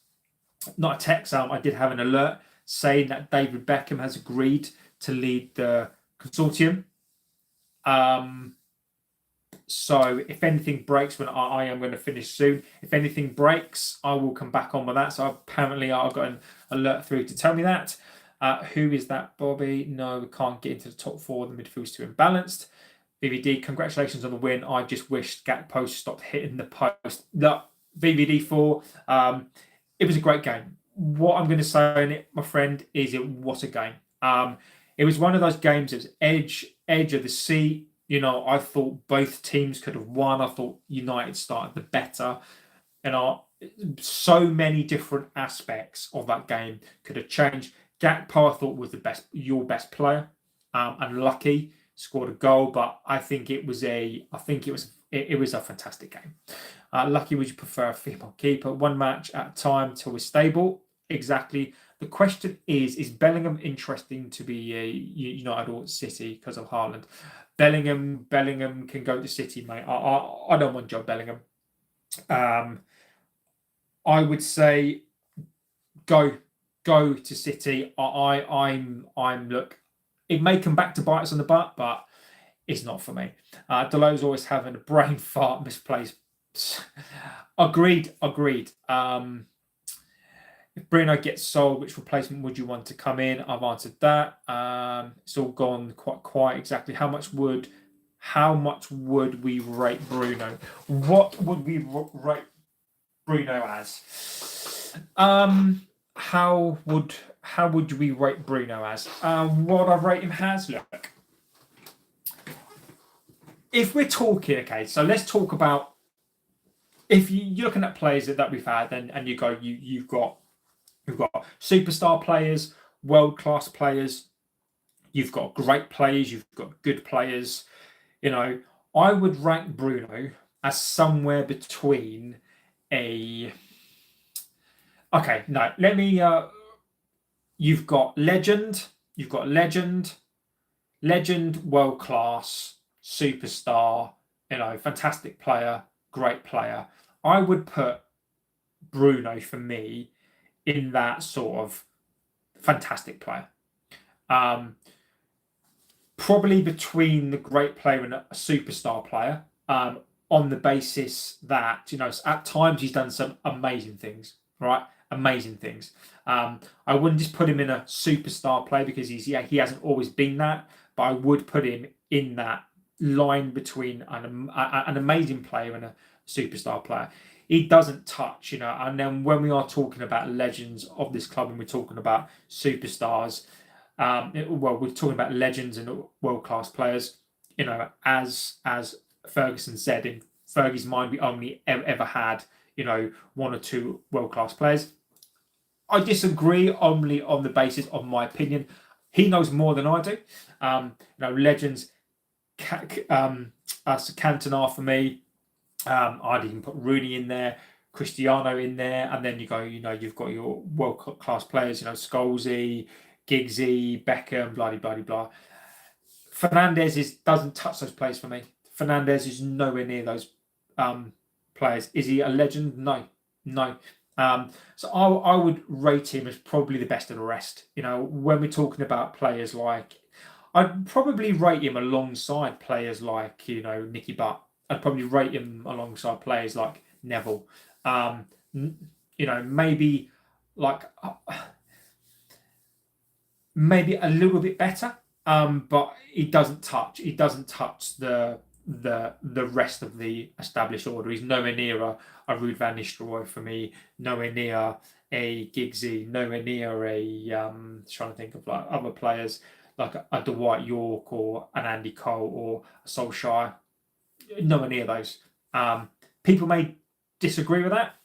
not a text. I did have an alert saying that David Beckham has agreed to lead the consortium. So if anything breaks, when I am going to finish soon, if anything breaks, I will come back on with that. So apparently I've got an alert through to tell me that. Who is that, Bobby? No, we can't get into the top four. The midfield's too imbalanced. VVD, congratulations on the win. I just wish Gakpo stopped hitting the post. The VVD4, it was a great game. What I'm going to say on it, my friend, is it was a game. It was one of those games. It was edge of the seat. I thought both teams could have won. I thought United started the better. So many different aspects of that game could have changed. Gakpo, I thought, was your best player, and lucky scored a goal. But I think it was a fantastic game. Lucky, would you prefer a female keeper? One match at a time till we're stable. Exactly. The question is Bellingham interesting to be a United or City because of Haaland? Bellingham can go to City, mate. I don't want Jobe Bellingham. I would say go to City. I'm look. It may come back to bite us on the butt, but it's not for me. Delo's always having a brain fart, misplaced. Agreed. If Bruno gets sold, which replacement would you want to come in? I've answered that. It's all gone quite quiet. Exactly. How much would we rate Bruno? What would we rate Bruno as? How would we rate Bruno as? What I rate him as? Look, if we're talking, okay, so let's talk about if you're looking at players that we've had, and you've got superstar players, world-class players, you've got great players, you've got good players. I would rank Bruno as somewhere between you've got legend, world-class, superstar, fantastic player, great player. I would put Bruno, for me, in that sort of fantastic player. Probably between the great player and a superstar player, on the basis that, at times he's done some amazing things, right? Amazing things. I wouldn't just put him in a superstar player because he hasn't always been that, but I would put him in that line between an amazing player and a superstar player. He doesn't touch, and then when we are talking about legends of this club and we're talking about superstars, we're talking about legends and world-class players, as Ferguson said, in Fergie's mind, we only ever had, one or two world-class players. I disagree only on the basis of my opinion. He knows more than I do. Legends, Cantona for me. I'd even put Rooney in there, Cristiano in there, and then you've got your world-class players, Scholesy, Giggsy, Beckham, blah blah blah. Fernandes doesn't touch those players for me. Fernandes is nowhere near those players. Is he a legend? No. So I would rate him as probably the best of the rest. When we're talking about players like, I'd probably rate him alongside players like, Nicky Butt. I'd probably rate him alongside players like Neville. Maybe like maybe a little bit better. But he doesn't touch the rest of the established order. He's nowhere near a Ruud van Nistelrooy for me, nowhere near a Giggsy, nowhere near a trying to think of like other players like a Dwight York or an Andy Cole or a Solskjaer. Nowhere near those. People may disagree with that.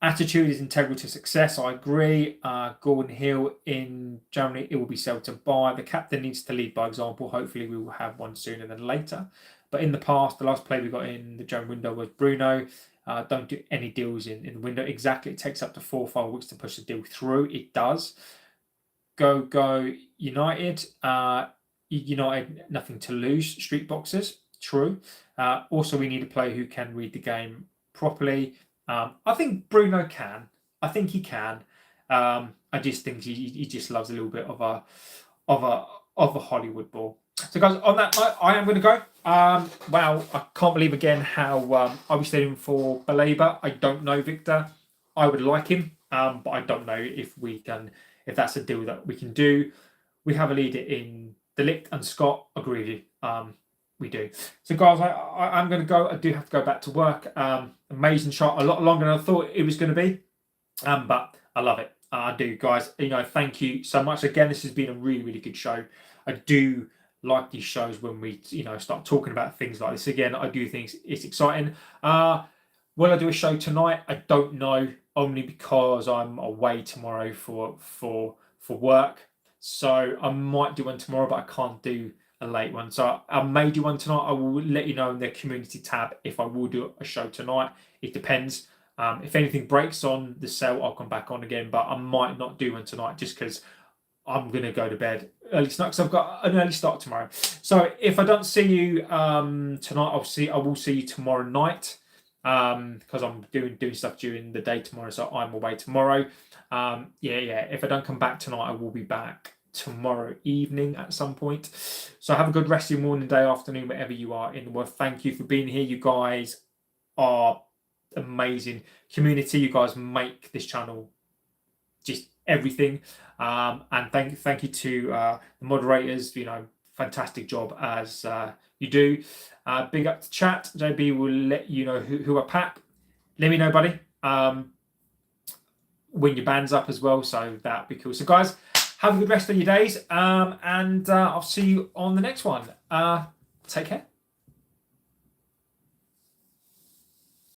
Attitude is integral to success. I agree. Gordon Hill in Germany, it will be sell to buy. The captain needs to lead by example. Hopefully, we will have one sooner than later. But in the past, the last player we got in the German window was Bruno. Don't do any deals in the window. Exactly, it takes up to 4 or 5 weeks to push the deal through. It does. Go United. United, nothing to lose. Street boxers, true. Also, we need a player who can read the game properly. I think Bruno can. I think he can. I just think he just loves a little bit of a Hollywood ball. So guys, on that note, I am going to go. Wow, I can't believe again how I was staying for Baleba. I don't know Victor. I would like him, but I don't know if that's a deal that we can do. We have a leader in De Ligt and Scott. Agree with you. We do. So guys, I'm going to go. I do have to go back to work. Amazing shot. A lot longer than I thought it was going to be. But I love it. I do, guys. Thank you so much. Again, this has been a really, really good show. I do like these shows when we, start talking about things like this. Again, I do think it's exciting. Will I do a show tonight? I don't know. Only because I'm away tomorrow for work. So I might do one tomorrow, but I can't do a late one. So I may do one tonight. I will let you know in the community tab if I will do a show tonight. It depends. If anything breaks on the cell, I'll come back on again. But I might not do one tonight just because I'm going to go to bed early tonight because I've got an early start tomorrow. So if I don't see you tonight, I will see you tomorrow night because I'm doing stuff during the day tomorrow. So I'm away tomorrow. If I don't come back tonight, I will be back tomorrow evening at some point. So have a good rest of your morning, day, afternoon, wherever you are in the world. Thank you for being here. You guys are amazing community. You guys make this channel just everything. And thank you to the moderators. Fantastic job as you do. Big up to chat. JB will let you know who I pack. Let me know, buddy. Win your bands up as well, so that'd be cool. So guys, have a good rest of your days, and I'll see you on the next one. Take care.